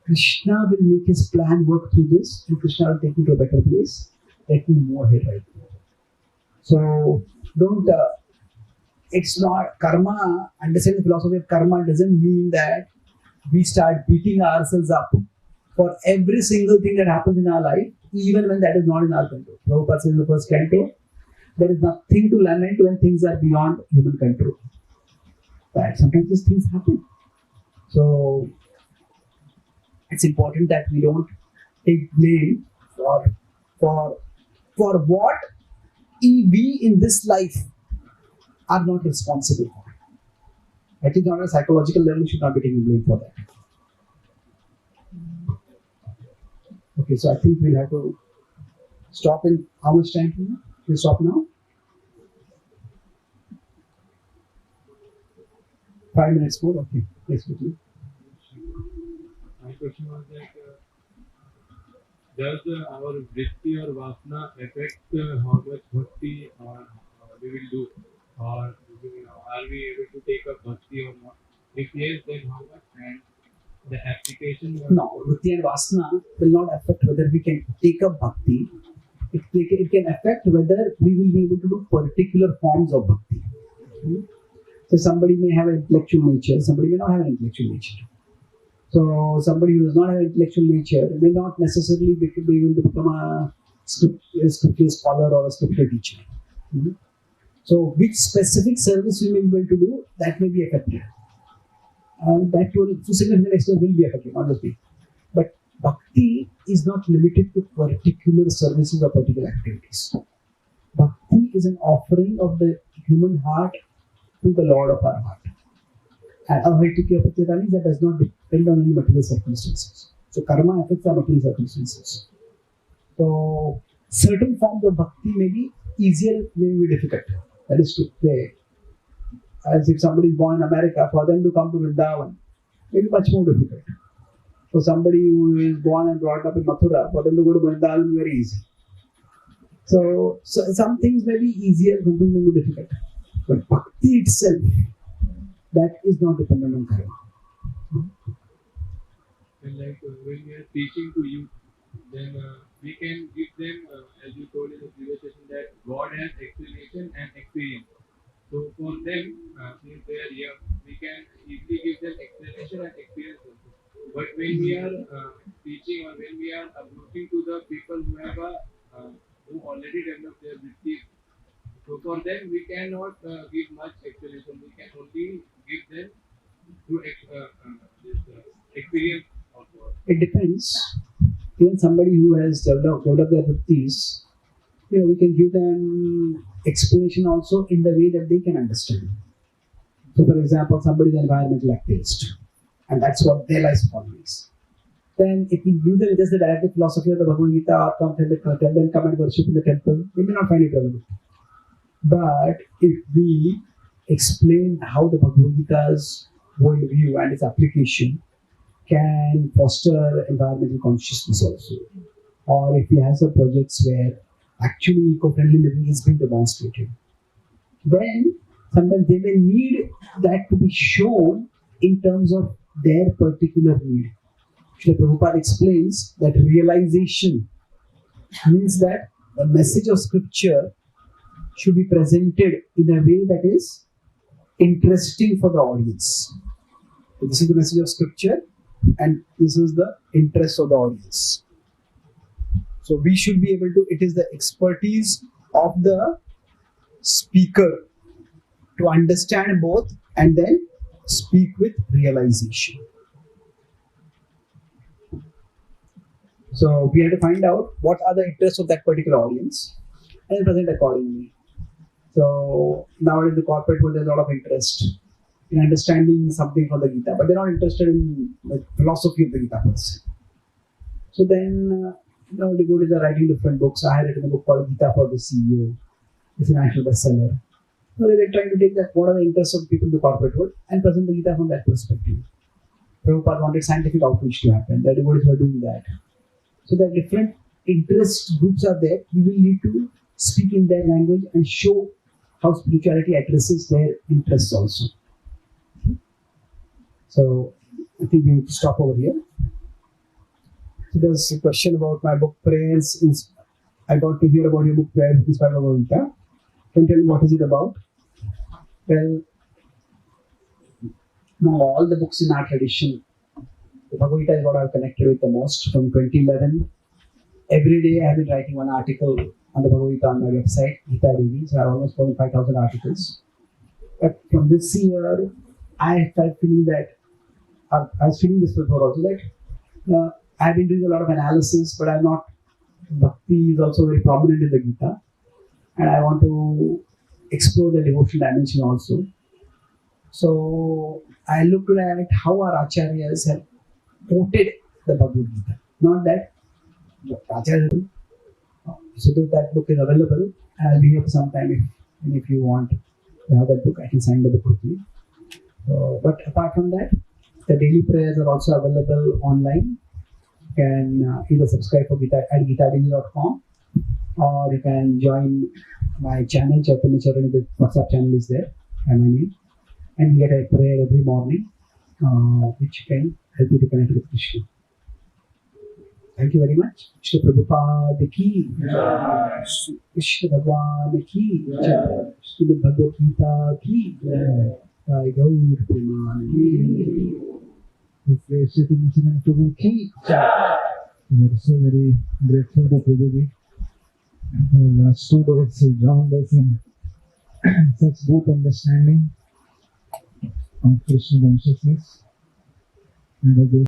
Krishna will make his plan work through this, and Krishna will take me to a better place. Let me move ahead right now. So, don't, it's not karma, understanding the philosophy of karma doesn't mean that we start beating ourselves up for every single thing that happens in our life, even when that is not in our control. Prabhupada says in the first canto, there is nothing to lament when things are beyond human control. But sometimes these things happen. So, it's important that we don't take blame for what we in this life are not responsible for. At least on a psychological level, we should not be taking blame for that. Okay, so I think we'll have to stop in how much time? We'll stop now? 5 minutes more? Okay, let's quickly. My question was that does our vritti or vasana affect how much bhakti or we will do, or are we able to take up bhakti or not? If yes, then how much? And the application. No, vritti and vasana will not affect whether we can take up bhakti. It can affect whether we will be able to do particular forms of bhakti. So somebody may have an intellectual nature, somebody may not have an intellectual nature. So somebody who does not have an intellectual nature may not necessarily be able to become a scripture scholar or a scripture teacher. So which specific service we may be able to do, that may be affected. That will, to significant extent, will be affected, obviously. But bhakti is not limited to particular services or particular activities. Bhakti is an offering of the human heart to the Lord of our heart. And ahaitukya pratyata means that does not depend on any material circumstances. So karma affects our material circumstances. So certain forms of bhakti may be easier, may be difficult. That is to say, as if somebody is born in America, for them to come to Vrindavan may be much more difficult. For somebody who is born and brought up in Mathura, for them to go to Vrindavan will be very easy. So some things may be easier, some things may be difficult. But bhakti itself, that is not dependent on karma. And like when we are teaching to youth, then we can give them, as you told in the previous session, that God has explanation and experience. So for them, since they are young, we can easily give them explanation and experience also. But when we are teaching or when we are approaching to the people who have who already developed their vritti, so for them we cannot give much explanation. We can only give them through this experience also. It depends. Even somebody who has developed their vrittis, we can give them explanation also in the way that they can understand. So, for example, somebody is an environmental activist, and that's what their life is. Then, if we give them just the directive philosophy of the Bhagavad Gita or tell them come and worship in the temple, they may not find it relevant. But if we explain how the Bhagavad Gita's worldview and its application can foster environmental consciousness also, or if we have some projects where actually eco-friendly living is being demonstrated, then sometimes they may need that to be shown in terms of their particular need. Srila Prabhupada explains that realization means that the message of scripture should be presented in a way that is interesting for the audience. So this is the message of scripture, and this is the interest of the audience. So we should be able to, it is the expertise of the speaker to understand both and then speak with realization. So we have to find out what are the interests of that particular audience and present accordingly. So nowadays in the corporate world there's a lot of interest in understanding something from the Gita, but they're not interested in the philosophy of the Gita per se. So then, devotees are writing different books. I had written a book called Gita for the CEO. It's a national bestseller. So they were trying to take that, what are the interests of people in the corporate world, and present the Gita from that perspective. Prabhupada wanted scientific outreach to happen. The devotees were doing that. So there are different interest groups are there. We will need to speak in their language and show how spirituality addresses their interests also. So I think we need to stop over here. So there's a question about my book Prayers. I got to hear about your book Prayers Inspired by Bhagavad Gita. Can you tell me what is it about? Well, among all the books in our tradition, the Bhagavad Gita is what I've connected with the most from 2011. Every day I have been writing one article on the Bhagavad Gita on my website, Gita TV. So I have almost 5,000 articles. But from this year, I started feeling that, I was feeling this before also, that I've been doing a lot of analysis, but I'm not, Bhakti is also very prominent in the Gita. And I want to explore the devotional dimension also. So I looked at how our acharyas have quoted the Bhagavad Gita. Not that So that book is available. I'll be here for some time if you want to have that book. I can sign the book quickly. But apart from that, the daily prayers are also available online. You can either subscribe for Gita at gitadaily.com, or you can join my channel, Chaitanya Charan. The WhatsApp channel is there, and my name, and you get a prayer every morning, which can help you to connect with Krishna. Thank you very much. Shri Prabhupada ki jai. Shri Krishna Bhagwan ki jai. Shri Bhagavad Gita ki jai. Jai Gaur Premanandi. Shri Chaitanya Charan Prabhu ki jai. We are so very grateful to Prabhuji. For the last 2 days he drowned us in such deep understanding of Krishna consciousness. And